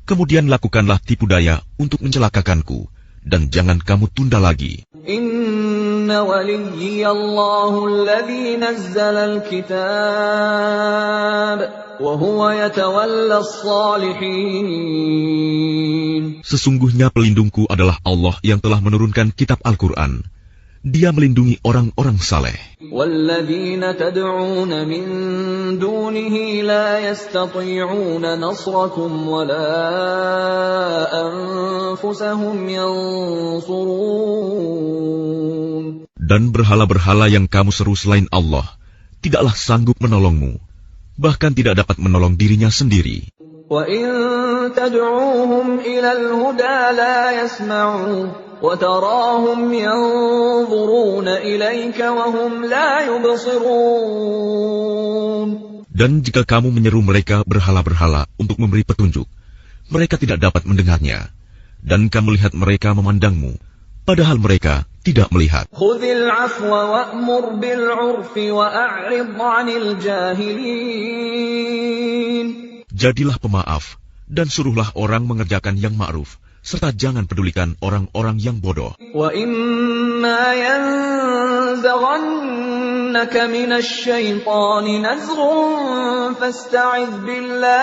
kemudian lakukanlah tipu daya untuk mencelakakanku, dan jangan kamu tunda lagi. Inna waliyallahu alladhi nazzala al-kitab, wa huwa yatawalla as-salihin. Sesungguhnya pelindungku adalah Allah yang telah menurunkan kitab Al-Quran. Dia melindungi orang-orang saleh. وَالَّذِينَ تَدْعُونَ مِن دُونِهِ لَا يَسْتَطِيعُونَ نَصْرَكُمْ وَلَا أَنفُسَهُمْ يَنصُرُونَ. Dan berhala-berhala yang kamu seru selain Allah tidaklah sanggup menolongmu, bahkan tidak dapat menolong dirinya sendiri. وَإِن تَدْعُوهُمْ إِلَى الْهُدَى لَا يَسْمَعُوا وَتَرَاهُمْ يَنظُرُونَ إِلَيْكَ وَهُمْ لَا يُبْصِرُونَ. Dan jika kamu menyeru mereka berhala-berhala untuk memberi petunjuk, mereka tidak dapat mendengarnya. Dan kamu lihat mereka memandangmu, padahal mereka tidak melihat. خُذِ الْعَفْوَ وَأْمُرْ بِالْعُرْفِ وَأَعْرِضْ عَنِ الْجَاهِلِينَ. Jadilah pemaaf, dan suruhlah orang mengerjakan yang ma'ruf, serta jangan pedulikan orang-orang yang bodoh. وَإِمَّا يَنزَغَنَّكَ مِنَ الشَّيْطَانِ نَزْغٌ فَاسْتَعِذْ بِاللَّهِ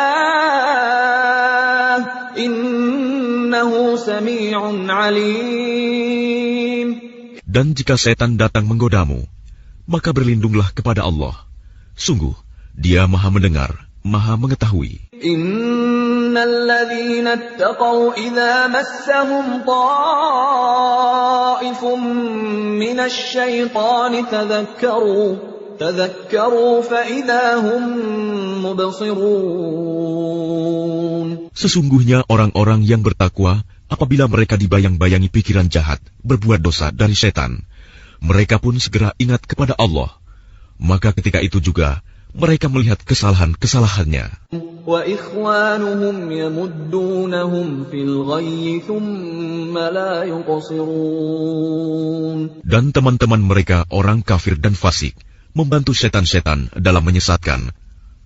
إِنَّهُ سَمِيعٌ عَلِيمٌ. Dan jika setan datang menggodamu, maka berlindunglah kepada Allah. Sungguh, Dia Maha Mendengar, Maha Mengetahui. Innal ladzina ittaqaw idza massahum ta'ifun minasy syaitani tadhakkaru fa idza hum mubsirun. Sesungguhnya orang-orang yang bertakwa, apabila mereka dibayang-bayangi pikiran jahat, berbuat dosa dari setan, mereka pun segera ingat kepada Allah. Maka ketika itu juga mereka melihat kesalahan-kesalahannya. Wa ikhwanuhum yamuddunahum fil ghayyi thumma la yuqsirun. Dan teman-teman mereka orang kafir dan fasik membantu setan-setan dalam menyesatkan,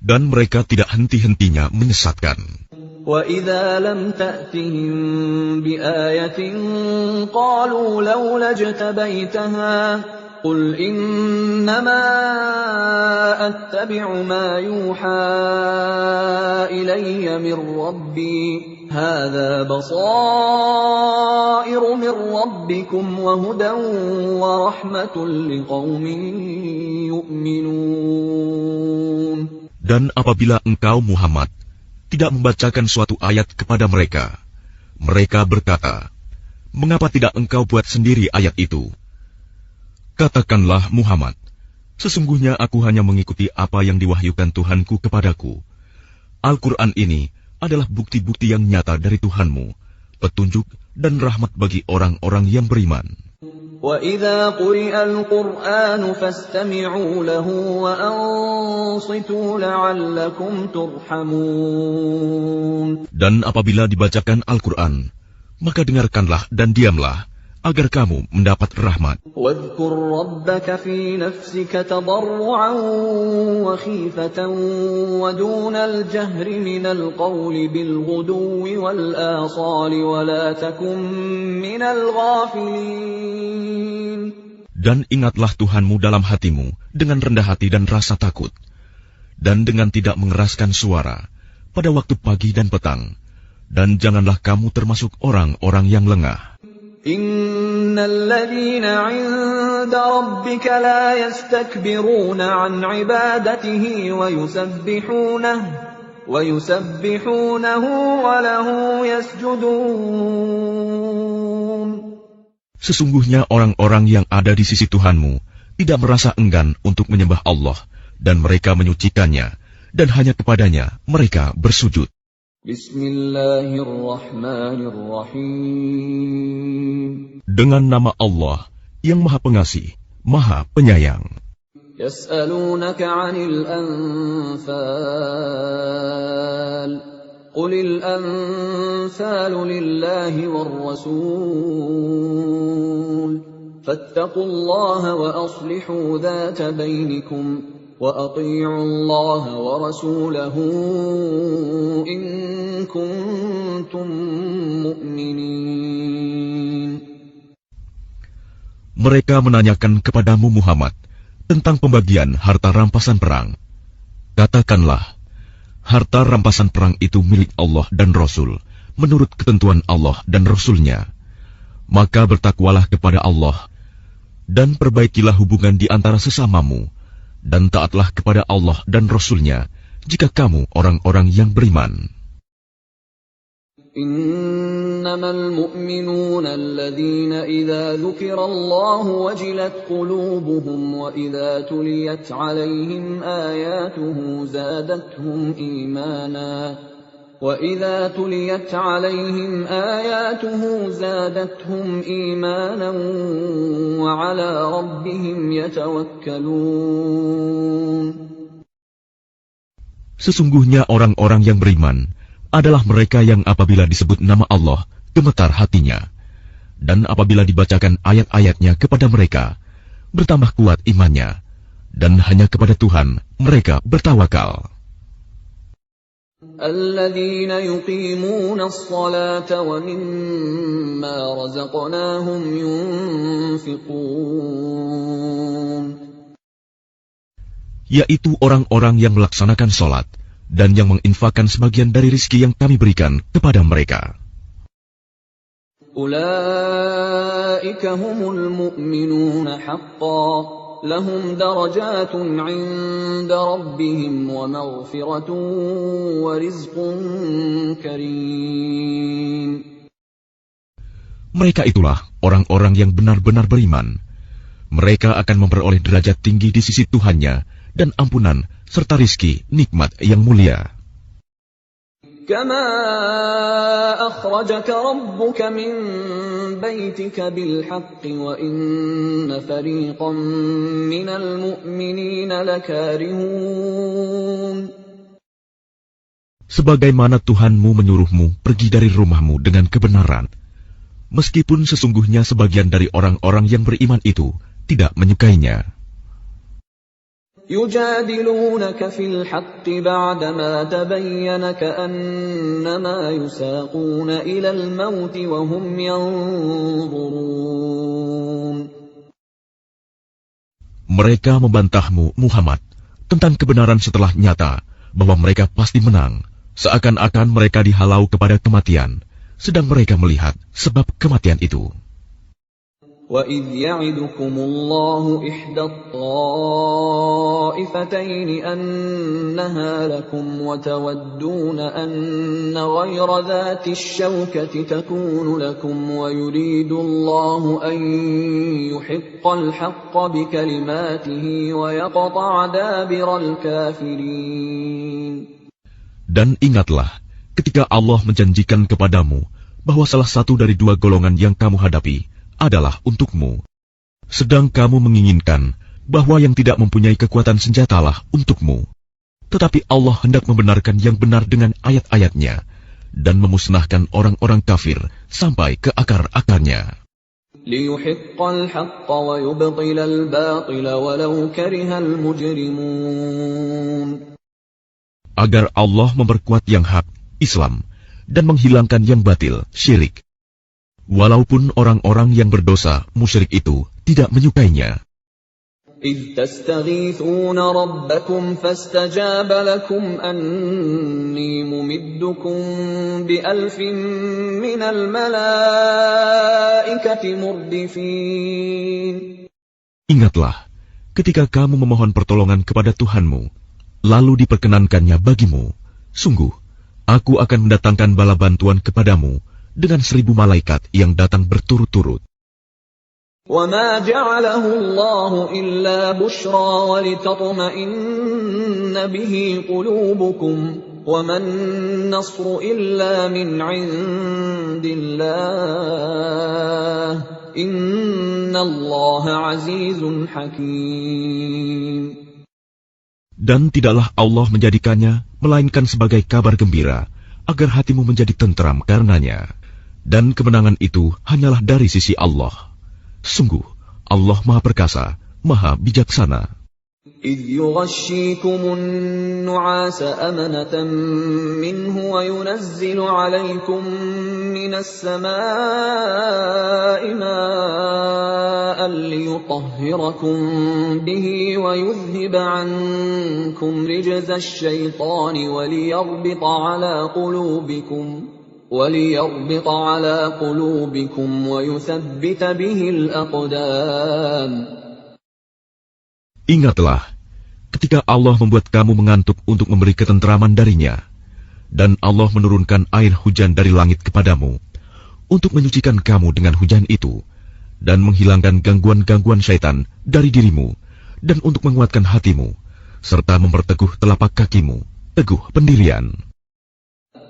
dan mereka tidak henti-hentinya menyesatkan. Wa idza lam ta'tihim bi ayatin qalu laula jtabaitaha قل إنما أتبع ما يوحى إلي من ربي هذا بصائر من ربكم وهدى ورحمة لقوم يؤمنون. Dan apabila engkau Muhammad tidak membacakan suatu ayat kepada mereka, mereka berkata, mengapa tidak engkau buat sendiri ayat itu? Katakanlah Muhammad, sesungguhnya aku hanya mengikuti apa yang diwahyukan Tuhanku kepadaku. Al-Quran ini adalah bukti-bukti yang nyata dari Tuhanmu, petunjuk dan rahmat bagi orang-orang yang beriman. وَإِذَا قُرِئَ الْقُرْآنُ فَاسْتَمِعُوا لَهُ وَأَنصِتُوا لَعَلَّكُمْ تُرْحَمُونَ. Dan apabila dibacakan Al-Quran, maka dengarkanlah dan diamlah, agar kamu mendapat rahmat. وَاذْكُرْ رَبَّكَ فِي نَفْسِكَ تَضَرُّعًا وَخِيفَةً وَدُونَ الْجَهْرِ مِنَ الْقَوْلِ بِالْغُدُوِّ وَالْآصَالِ وَلَا تَكُن مِّنَ الْغَافِلِينَ. Dan ingatlah Tuhanmu dalam hatimu dengan rendah hati dan rasa takut, dan dengan tidak mengeraskan suara pada waktu pagi dan petang, dan janganlah kamu termasuk orang-orang yang lengah. Innal ladzina 'inda rabbika la yastakbiruna 'an 'ibadatihi wa yusabbihunahu wa lahu yasjudun. Sesungguhnya orang-orang yang ada di sisi Tuhanmu tidak merasa enggan untuk menyembah Allah, dan mereka menyucikannya, dan hanya kepadanya mereka bersujud. Bismillahirrahmanirrahim. Dengan nama Allah yang Maha Pengasih, Maha Penyayang. Yas'alunaka 'anil anfal. Qulil anfalu lillahi war rasul. Fattaqullaha wa aslihu dhata bainikum. وَأَطِيعُوا اللَّهَ وَرَسُولَهُ إِن كُنتُم مُّؤْمِنِينَ. Mereka menanyakan kepadamu Muhammad tentang pembagian harta rampasan perang. Katakanlah, harta rampasan perang itu milik Allah dan Rasul, menurut ketentuan Allah dan Rasul-Nya. Maka bertakwalah kepada Allah, dan perbaikilah hubungan di antara sesamamu, dan taatlah kepada Allah dan Rasul-Nya jika kamu orang-orang yang beriman. Inna إنما المؤمنون الذين إذا ذكر الله وجلت قلوبهم وإذا تليت عليهم آياته زادتهم إيمانا وعلى ربهم يتوكلون. Sesungguhnya orang-orang yang beriman adalah mereka yang apabila disebut nama Allah, gemetar hatinya. Dan apabila dibacakan ayat-ayatnya kepada mereka, bertambah kuat imannya. Dan hanya kepada Tuhan mereka bertawakal. الذين يقيمون الصلاة ومما رزقناهم ينفقون. Yaitu orang-orang yang melaksanakan sholat dan yang menginfakkan sebagian dari rizki yang kami berikan kepada mereka. أولئك هم المؤمنون حقا لهم درجات عند ربهم ومغفرة ورزق كريم. Mereka itulah orang-orang yang benar-benar beriman. Mereka akan memperoleh derajat tinggi di sisi Tuhannya dan ampunan serta rizki nikmat yang mulia. كما أخرجك ربك من بيتك بالحق وإن فريقا من المؤمنين لكارهون. Sebagaimana Tuhanmu menyuruhmu pergi dari rumahmu dengan kebenaran, meskipun sesungguhnya sebagian dari orang-orang yang beriman itu tidak menyukainya. يجادلونك في الحق بعدما تبين كأنما يساقون إلى الموت وهم ينظرون. Mereka membantahmu, Muhammad, tentang kebenaran setelah nyata bahwa mereka pasti menang, seakan-akan mereka dihalau kepada kematian, sedang mereka melihat sebab kematian itu. وَإِذْ يَعِدُكُمُ اللَّهُ إِحْدَى الطَّائِفَتَيْنِ أَنَّهَا لَكُمْ وَتَوَدُّونَ أَنَّ غَيْرَ ذَاتِ الشَّوْكَةِ تَكُونُ لَكُمْ وَيُرِيدُ اللَّهُ أَن يُحِقَّ الْحَقَّ بِكَلِمَاتِهِ وَيَقْطَعَ دَابِرَ الْكَافِرِينَ. Dan ingatlah ketika Allah menjanjikan kepadamu bahwa salah satu dari dua golongan yang kamu hadapi adalah untukmu, sedang kamu menginginkan bahwa yang tidak mempunyai kekuatan senjatalah untukmu. Tetapi Allah hendak membenarkan yang benar dengan ayat-ayatnya dan memusnahkan orang-orang kafir sampai ke akar-akarnya. لِيُحِقَّ الْحَقَّ وَيُبْطِلَ الْبَاطِلَ وَلَوْ كَرِهَ الْمُجْرِمُونَ. Agar Allah memperkuat yang hak, Islam, dan menghilangkan yang batil, syirik. Walaupun orang-orang yang berdosa, musyrik itu, tidak menyukainya. إِذْ تَسْتَغِيثُونَ رَبَّكُمْ فَاسْتَجَابَ لَكُمْ أَنِّي مُمِدُّكُمْ بِأَلْفٍ مِّنَ الْمَلَائِكَةِ مُرْدِفِينَ. Ingatlah, ketika kamu memohon pertolongan kepada Tuhanmu, lalu diperkenankannya bagimu, sungguh, aku akan mendatangkan bala bantuan kepadamu dengan 1000 malaikat yang datang berturut-turut. وَمَا جَعَلَهُ اللَّهُ إِلَّا بُشْرَى وَلِتَطْمَئِنَّ بِهِ قُلُوبُكُمْ وَمَا النَّصْرُ إِلَّا مِنْ عِندِ اللَّهِ إِنَّ اللَّهَ عَزِيزٌ حَكِيمٌ. Dan tidaklah Allah menjadikannya melainkan sebagai kabar gembira agar hatimu menjadi tentram karenanya. Dan kemenangan itu hanyalah dari sisi Allah. Sungguh, Allah Maha Perkasa, Maha Bijaksana. إِذْ يُغَشِّيكُمُ النُّعَاسَ أَمَنَةً مِّنْهُ وَيُنَزِّلُ عَلَيْكُم مِّنَ السَّمَاءِ مَاءً لِّيُطَهِّرَكُم بِهِ وَيُذْهِبَ عَنكُمْ رِجْزَ الشَّيْطَانِ وَلِيَرْبِطَ عَلَىٰ قُلُوبِكُمْ وَيُثَبِّتَ بِهِ الْأَقْدَامَ. Ingatlah, ketika Allah membuat kamu mengantuk untuk memberi ketentraman darinya, dan Allah menurunkan air hujan dari langit kepadamu, untuk menyucikan kamu dengan hujan itu, dan menghilangkan gangguan-gangguan syaitan dari dirimu, dan untuk menguatkan hatimu, serta memperteguh telapak kakimu, teguh pendirian.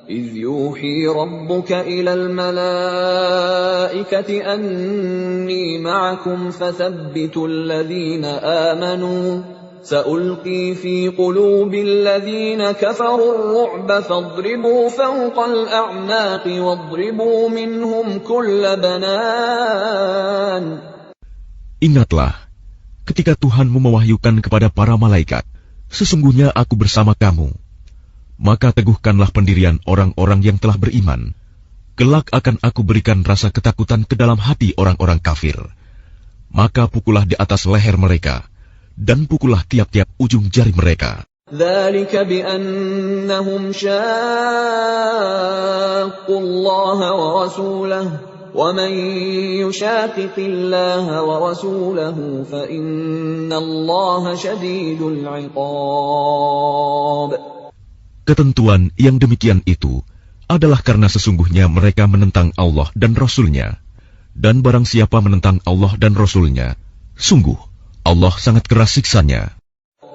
إذ يوحي ربك إلى الملائكة أني معكم فثبتوا الذين آمنوا سألقي في قلوب الذين كفروا الرعب فاضربوا فوق الأعناق واضربوا منهم كل بنان. Ingatlah, ketika Tuhan mewahyukan kepada para malaikat, sesungguhnya aku bersama kamu. Maka teguhkanlah pendirian orang-orang yang telah beriman. Kelak akan aku berikan rasa ketakutan ke dalam hati orang-orang kafir. Maka pukullah di atas leher mereka, dan pukullah tiap-tiap ujung jari mereka. ذلك بأنهم شاقوا الله ورسوله ومن يشاقق الله ورسوله فإن الله شديد العقاب. Ketentuan yang demikian itu adalah karena sesungguhnya mereka menentang Allah dan Rasul-Nya. Dan barang siapa menentang Allah dan Rasul-Nya, sungguh Allah sangat keras siksanya.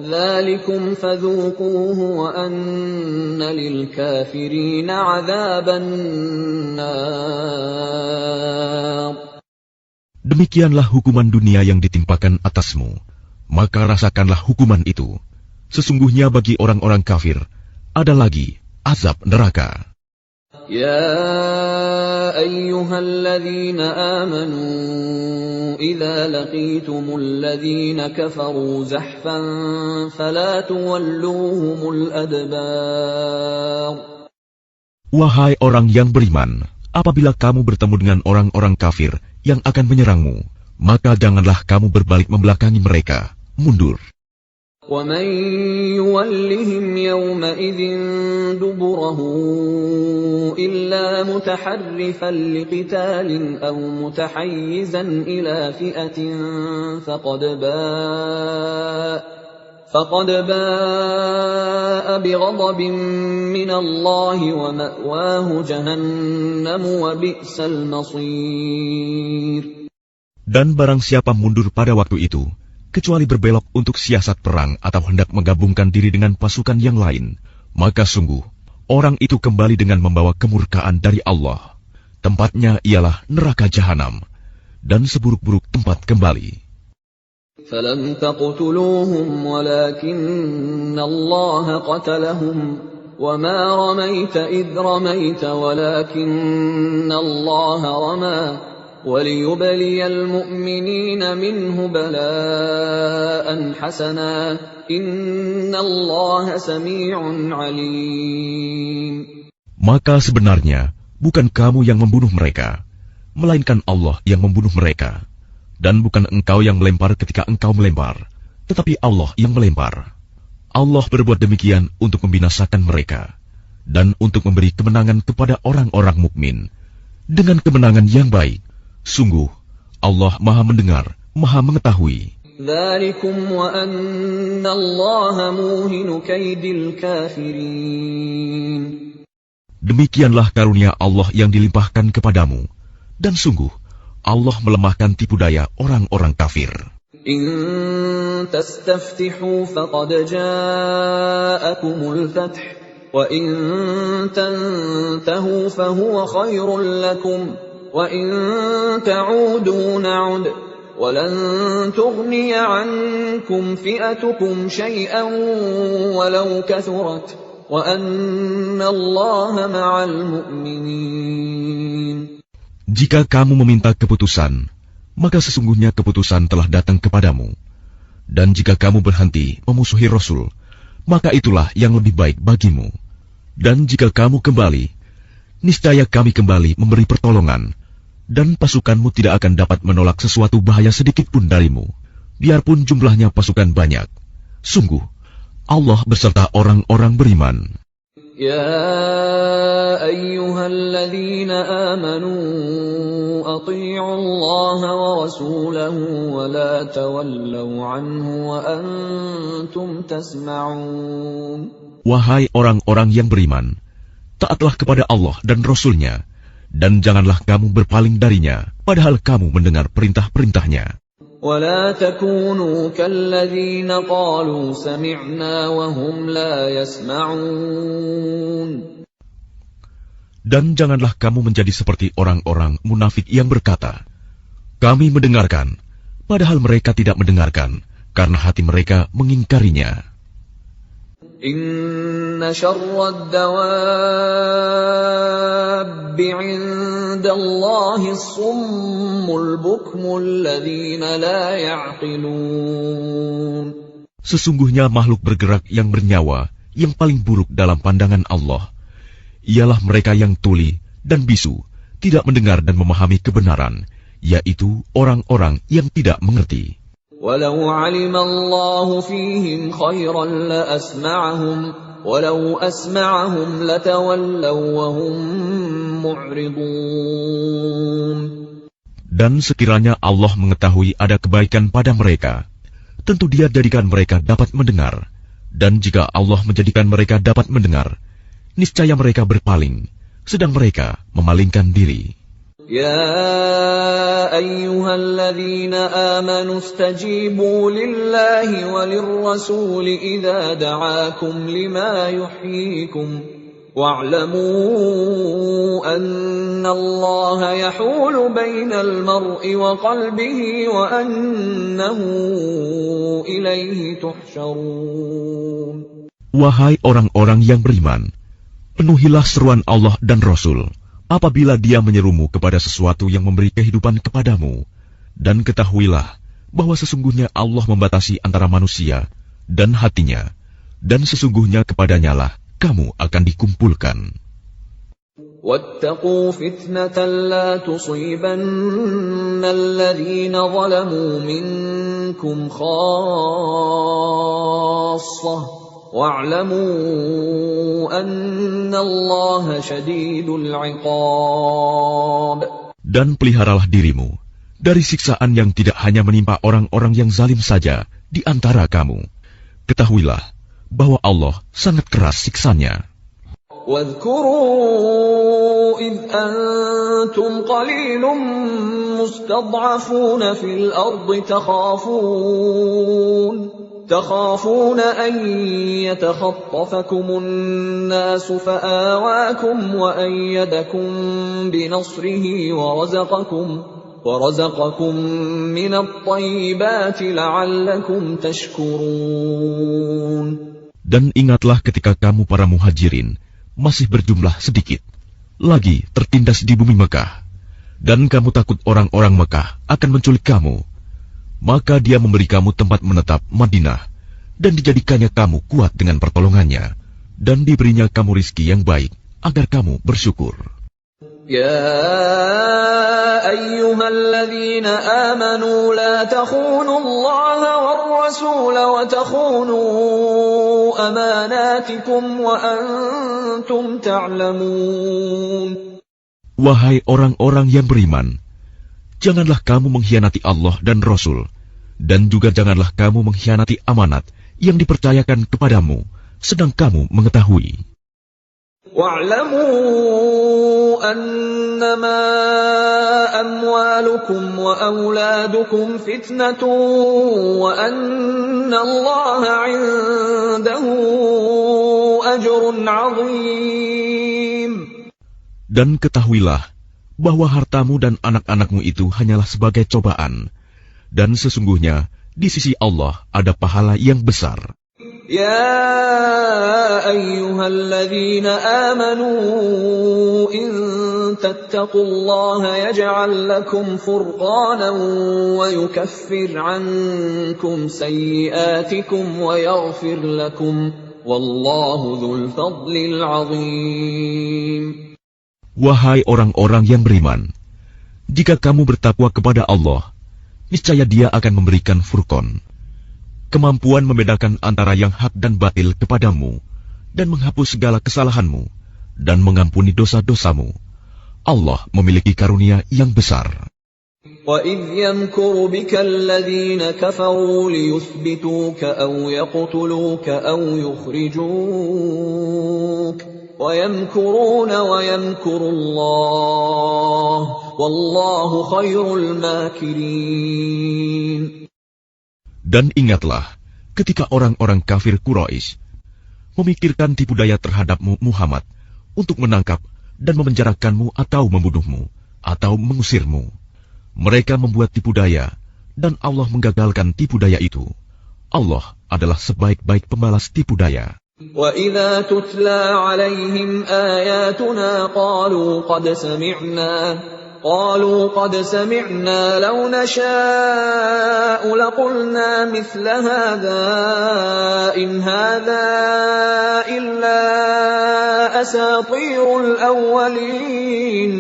ذلكم فذوقوه وأن للكافرين عذاب النار. Demikianlah hukuman dunia yang ditimpakan atasmu, maka rasakanlah hukuman itu. Sesungguhnya bagi orang-orang kafir ada lagi azab neraka. يا أيها الذين آمنوا إذا لقيتم الذين كفروا زحفا فلا تولوهم الأدبار. Wahai orang yang beriman, apabila kamu bertemu dengan orang-orang kafir yang akan menyerangmu, maka janganlah kamu berbalik membelakangi mereka, mundur. ومن يولهم يومئذ دبره إلا متحرفا لقتال أو متحيزا إلى فئة فقد باء بغضب من الله ومأواه جهنم وبئس المصير. Dan barang siapa mundur pada waktu itu, kecuali berbelok untuk siasat perang atau hendak menggabungkan diri dengan pasukan yang lain, maka sungguh, orang itu kembali dengan membawa kemurkaan dari Allah. Tempatnya ialah neraka jahanam, dan seburuk-buruk tempat kembali. فَلَمْ تَقْتُلُوهُمْ وَلَكِنَّ اللَّهَ قَتَلَهُمْ وَمَا رَمَيْتَ إِذْ رَمَيْتَ وَلَكِنَّ اللَّهَ رَمَى وَلِيُبْلِيَ الْمُؤْمِنِينَ مِنْهُ بَلَاءً حَسَنًا إِنَّ اللَّهَ سَمِيعٌ عَلِيمٌ. Maka sebenarnya bukan kamu yang membunuh mereka, melainkan Allah yang membunuh mereka. Dan bukan engkau yang melempar ketika engkau melempar, tetapi Allah yang melempar. Allah berbuat demikian untuk membinasakan mereka, dan untuk memberi kemenangan kepada orang-orang mukmin dengan kemenangan yang baik. Sungguh, Allah Maha Mendengar, Maha Mengetahui. ذَلِكُمْ وَأَنَّ اللَّهَ مُوهِنُ كَيْدِ الْكَافِرِينَ. Demikianlah karunia Allah yang dilimpahkan kepadamu, dan sungguh, Allah melemahkan tipu daya orang-orang kafir. إِن تَسْتَفْتِحُوا فَقَدْ جَاءَكُمُ الْفَتْحُ وَإِن تَنْتَهُوا فَهُوَ خَيْرٌ لَكُمْ وَإِن تَعُودُوا نَعُدْ وَلَن تُغْنِيَ عَنكُمْ فِئَتُكُمْ شَيْئًا وَلَوْ كَثُرَتْ وَأَنَّ اللَّهَ مَعَ الْمُؤْمِنِينَ. Jika kamu meminta keputusan, maka sesungguhnya keputusan telah datang kepadamu. Dan jika kamu berhenti memusuhi Rasul, maka itulah yang lebih baik bagimu. Dan jika kamu kembali, niscaya kami kembali memberi pertolongan, dan pasukanmu tidak akan dapat menolak sesuatu bahaya sedikit pun darimu, biarpun jumlahnya pasukan banyak. Sungguh, Allah beserta orang-orang beriman. يا أيها الذين آمنوا أطيعوا الله ورسوله ولا تولوا عنه وأنتم تسمعون. Wahai orang-orang yang beriman, taatlah kepada Allah dan Rasul-Nya, Dan janganlah kamu berpaling darinya, padahal kamu mendengar perintah-perintahnya. ولا تكونوا كالذين قالوا سمعنا وهم لا يسمعون. Dan janganlah kamu menjadi seperti orang-orang munafik yang berkata, kami mendengarkan, padahal mereka tidak mendengarkan, karena hati mereka mengingkarinya. Inna syarrad dawabbi 'indallahi as-summul bukmul ladzina la ya'qilun. Sesungguhnya makhluk bergerak yang bernyawa yang paling buruk dalam pandangan Allah ialah mereka yang tuli dan bisu, tidak mendengar dan memahami kebenaran, yaitu orang-orang yang tidak mengerti. Walau 'alima Allahu fihim khairan la asma'ahum walau asma'ahum latawallaw wa hum mu'ridun. Dan sekiranya Allah mengetahui ada kebaikan pada mereka, tentu Dia jadikan mereka dapat mendengar. Dan jika Allah menjadikan mereka dapat mendengar, niscaya mereka berpaling, sedang mereka memalingkan diri. Ya ayyuhalladzina amanu istajibu lillahi walirrasuli idza da'akum lima yuhyikum wa'lamu anna Allaha yahulu bainal mar'i wa qalbihi wa annahu ilaihi tuhsyarun. Wahai orang-orang yang beriman, penuhilah seruan Allah dan Rasul apabila Dia menyerumu kepada sesuatu yang memberi kehidupan kepadamu, dan ketahuilah bahwa sesungguhnya Allah membatasi antara manusia dan hatinya, dan sesungguhnya kepadanya-lah kamu akan dikumpulkan. وَاتَّقُوا فِتْنَةً لَا تُصِيبَنَّ الَّذِينَ ظَلَمُوا مِنكُمْ خَاصَّةً وَاعْلَمُوا أَنَّ اللَّهَ شَدِيدُ الْعِقَابِ. Dan peliharalah dirimu dari siksaan yang tidak hanya menimpa orang-orang yang zalim saja di antara kamu. Ketahuilah bahwa Allah sangat keras siksanya. واذكروا إذ أنتم قليل مستضعفون في الأرض تخافون أن يتخطفكم الناس فآواكم وأيدكم بنصره ورزقكم من الطيبات لعلكم تشكرون. Dan ingatlah ketika kamu para muhajirin masih berjumlah sedikit, lagi tertindas di bumi Mekah, dan kamu takut orang-orang Mekah akan menculik kamu, maka Dia memberi kamu tempat menetap Madinah, dan dijadikannya kamu kuat dengan pertolongannya, dan diberinya kamu rizki yang baik, agar kamu bersyukur. يا أيها الذين آمنوا لا تخونوا الله والرسول وتخونوا أماناتكم وأنتم تعلمون. Wahai orang-orang yang beriman, janganlah kamu mengkhianati Allah dan Rasul, dan juga janganlah kamu mengkhianati amanat yang dipercayakan kepadamu, sedang kamu mengetahui. وَاعْلَمُوا أَنَّمَا أَمْوَالُكُمْ وَأَوْلَادُكُمْ فِتْنَةٌ وَأَنَّ اللَّهَ عِندَهُ أَجْرٌ عَظِيمٌ. Dan ketahuilah bahwa hartamu dan anak-anakmu itu hanyalah sebagai cobaan, dan sesungguhnya di sisi Allah ada pahala yang besar. يا أيها الذين آمنوا إن تتقوا الله يجعل لكم فرقانا ويكفر عنكم سيئاتكم ويغفر لكم والله ذو الفضل العظيم. Wahai orang-orang yang beriman, jika kamu bertakwa kepada Allah, niscaya Dia akan memberikan furqan, kemampuan membedakan antara yang hak dan batil kepadamu, dan menghapus segala kesalahanmu, dan mengampuni dosa-dosamu. Allah memiliki karunia yang besar. وَإِذْ يَمْكُرُ بِكَ الَّذِينَ كَفَرُوا لِيُثْبِتُوكَ أَوْ يَقْتُلُوكَ أَوْ يُخْرِجُوكَ وَيَمْكُرُونَ وَيَمْكُرُ اللَّهُ وَاللَّهُ خَيْرُ الْمَاكِرِينَ. Dan ingatlah ketika orang-orang kafir Quraisy memikirkan tipu daya terhadapmu Muhammad untuk menangkap dan memenjarakanmu atau membunuhmu atau mengusirmu. Mereka membuat tipu daya dan Allah menggagalkan tipu daya itu. Allah adalah sebaik-baik pembalas tipu daya. وَإِذَا تُتْلَى عَلَيْهِمْ آيَاتُنَا قالوا قد سمعنا لو نشاء لقلنا مثل هذا إن هذا إلا أساطير الأولين.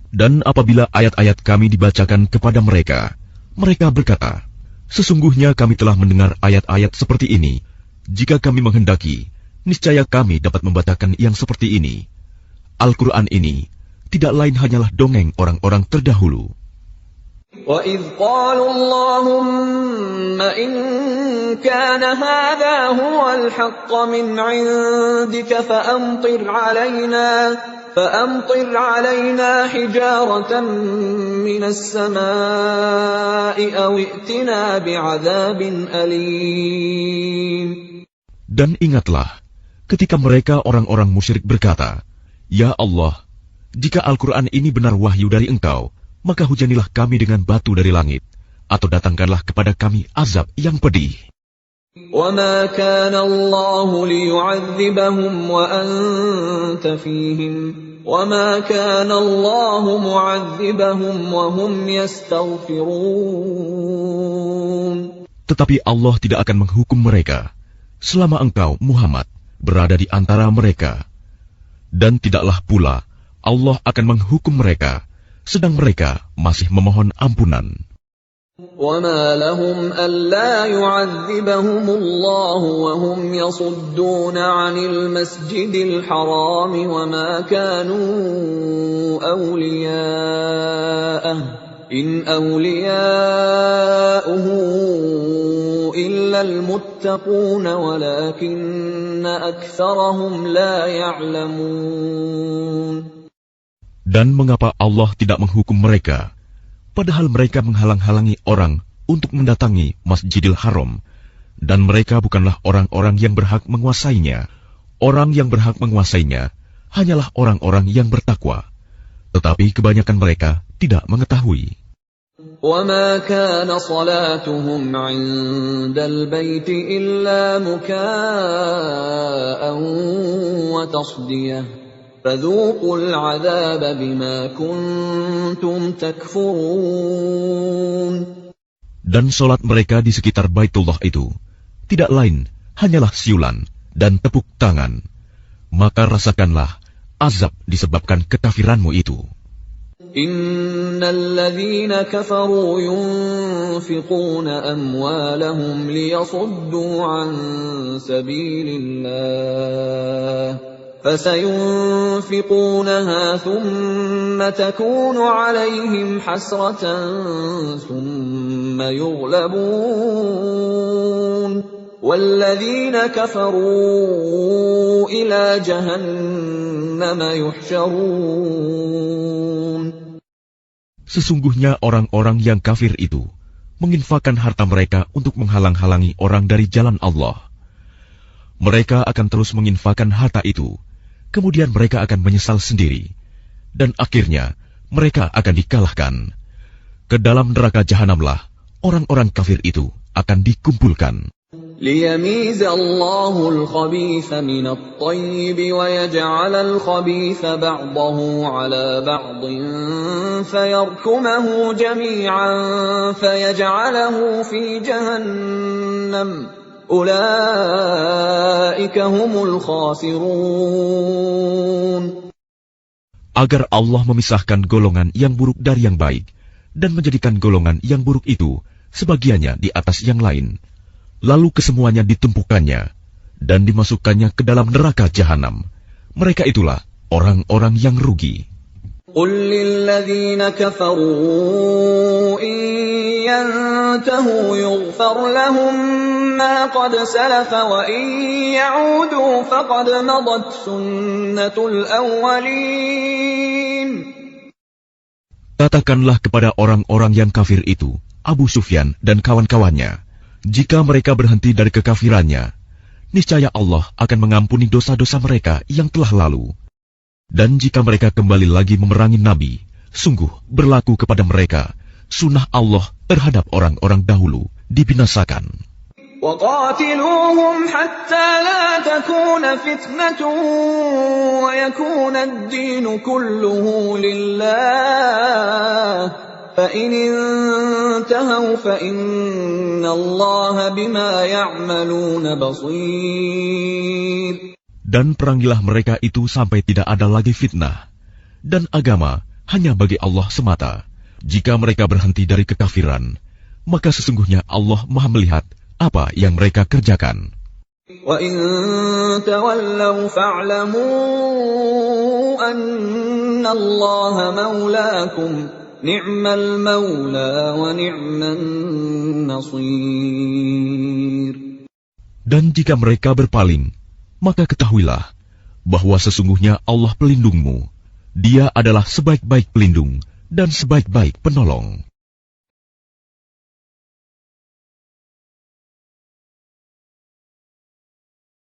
Dan apabila ayat-ayat kami dibacakan kepada mereka, mereka berkata, sesungguhnya kami telah mendengar ayat-ayat seperti ini. Jika kami menghendaki, niscaya kami dapat membacakan yang seperti ini. Al-Quran ini tidak lain hanyalah dongeng orang-orang terdahulu. وَإِذْ قَالُوا اللَّهُمَّ إِنْ كَانَ هَذَا هُوَ الْحَقَّ مِنْ عِنْدِكَ فَأَمْطِرْ عَلَيْنَا حِجَارَةً مِنَ السَّمَاءِ أَوْ ائْتِنَا بِعَذَابٍ أَلِيمٍ. Dan ingatlah ketika mereka orang-orang musyrik berkata, Ya Allah, jika Al-Quran ini benar wahyu dari Engkau, maka hujanilah kami dengan batu dari langit, atau datangkanlah kepada kami azab yang pedih. وَمَا كَانَ اللَّهُ لِيُعَذِّبَهُمْ وَأَنْتَ فِيهِمْ وَمَا كَانَ اللَّهُ مُعَذِّبَهُمْ وَهُمْ يَسْتَغْفِرُونَ. Tetapi Allah tidak akan menghukum mereka selama engkau, Muhammad, berada di antara mereka. Dan tidaklah pula Allah akan menghukum mereka, sedang mereka masih memohon ampunan. وَمَا لَهُمْ أَلَّا يُعَذِّبَهُمُ اللَّهُ وَهُمْ يَصُدُّونَ عَنِ الْمَسْجِدِ الْحَرَامِ وَمَا كَانُوا أَوْلِيَاءَهُ إِنْ أَوْلِيَاؤُهُ إِلَّا الْمُتَّقُونَ وَلَكِنَّ أَكْثَرَهُمْ لَا يَعْلَمُونَ. Dan mengapa Allah tidak menghukum mereka, padahal mereka menghalang-halangi orang untuk mendatangi Masjidil Haram, dan mereka bukanlah orang-orang yang berhak menguasainya. Orang yang berhak menguasainya hanyalah orang-orang yang bertakwa, tetapi kebanyakan mereka tidak mengetahui. وَمَا كَانَ صَلَاتُهُمْ عِندَ الْبَيْتِ إِلَّا مُكَاءً وَتَصْدِيَةً فَذُوقُوا الْعَذَابَ بِمَا كُنتُمْ تَكْفُرُونَ. Dan solat mereka di sekitar Baitullah itu tidak lain hanyalah siulan dan tepuk tangan. Maka rasakanlah azab disebabkan kekafiranmu itu. إِنَّ الَّذِينَ كَفَرُوا يُنْفِقُونَ أَمْوَالَهُمْ لِيَصُدُّوا عَنْ سَبِيلِ اللَّهِ فَسَيُنْفِقُونَهَا ثُمَّ تَكُونُ عَلَيْهِمْ حَسْرَةً ثُمَّ يُغْلَبُونَ وَالَّذِينَ كَفَرُوا إِلَى جَهَنَّمَ يُحْشَرُونَ. Sesungguhnya orang-orang yang kafir itu menginfakkan harta mereka untuk menghalang-halangi orang dari jalan Allah. Mereka akan terus menginfakkan harta itu, kemudian mereka akan menyesal sendiri, dan akhirnya mereka akan dikalahkan. Ke dalam neraka jahanamlah orang-orang kafir itu akan dikumpulkan. لِيَمِيزَ اللَّهُ الْخَبِيثَ مِنَ الطَّيِّبِ وَيَجْعَلَ الْخَبِيثَ بَعْضَهُ عَلَى بَعْضٍ فَيَرْكُمَهُ جَمِيعًا فَيَجْعَلَهُ فِي جَهَنَّمَ أُولَئِكَ هُمُ الْخَاسِرُونَ. Agar Allah memisahkan golongan yang buruk dari yang baik, dan menjadikan golongan yang buruk itu sebagiannya di atas yang lain. Lalu kesemuanya ditumpukannya dan dimasukkannya ke dalam neraka jahanam. Mereka itulah orang-orang yang rugi. قُلْ لِلَّذِينَ كَفَرُوا إِن يَنْتَهُوا يُغْفَرْ لَهُم ما قد سلف وإن يعودوا فقد مضت سنة الأولين. Katakanlah kepada orang-orang yang kafir itu, Abu Sufyan dan kawan-kawannya, jika mereka berhenti dari kekafirannya, niscaya Allah akan mengampuni dosa-dosa mereka yang telah lalu. Dan jika mereka kembali lagi memerangi Nabi, sungguh berlaku kepada mereka sunnah Allah terhadap orang-orang dahulu dibinasakan. وَقَاتِلُوهُمْ حَتَّى لَا تَكُونَ فِتْنَةٌ وَيَكُونَ الدِّينُ كُلُّهُ لِلَّهِ فَإِنِ انتَهَوْا فَإِنَّ اللَّهَ بِمَا يَعْمَلُونَ بَصِيرٌ. Dan perangilah mereka itu sampai tidak ada lagi fitnah, dan agama hanya bagi Allah semata. Jika mereka berhenti dari kekafiran, maka sesungguhnya Allah Maha melihat apa yang mereka kerjakan. وَإِن تَوَلَّوْا فَاعْلَمُوا أَنَّ اللَّهَ مَوْلَاكُمْ نِعْمَ الْمَوْلَى وَنِعْمَ النَّصِيرُ. Dan jika mereka berpaling, maka ketahuilah bahwa sesungguhnya Allah pelindungmu. Dia adalah sebaik-baik pelindung dan sebaik-baik penolong.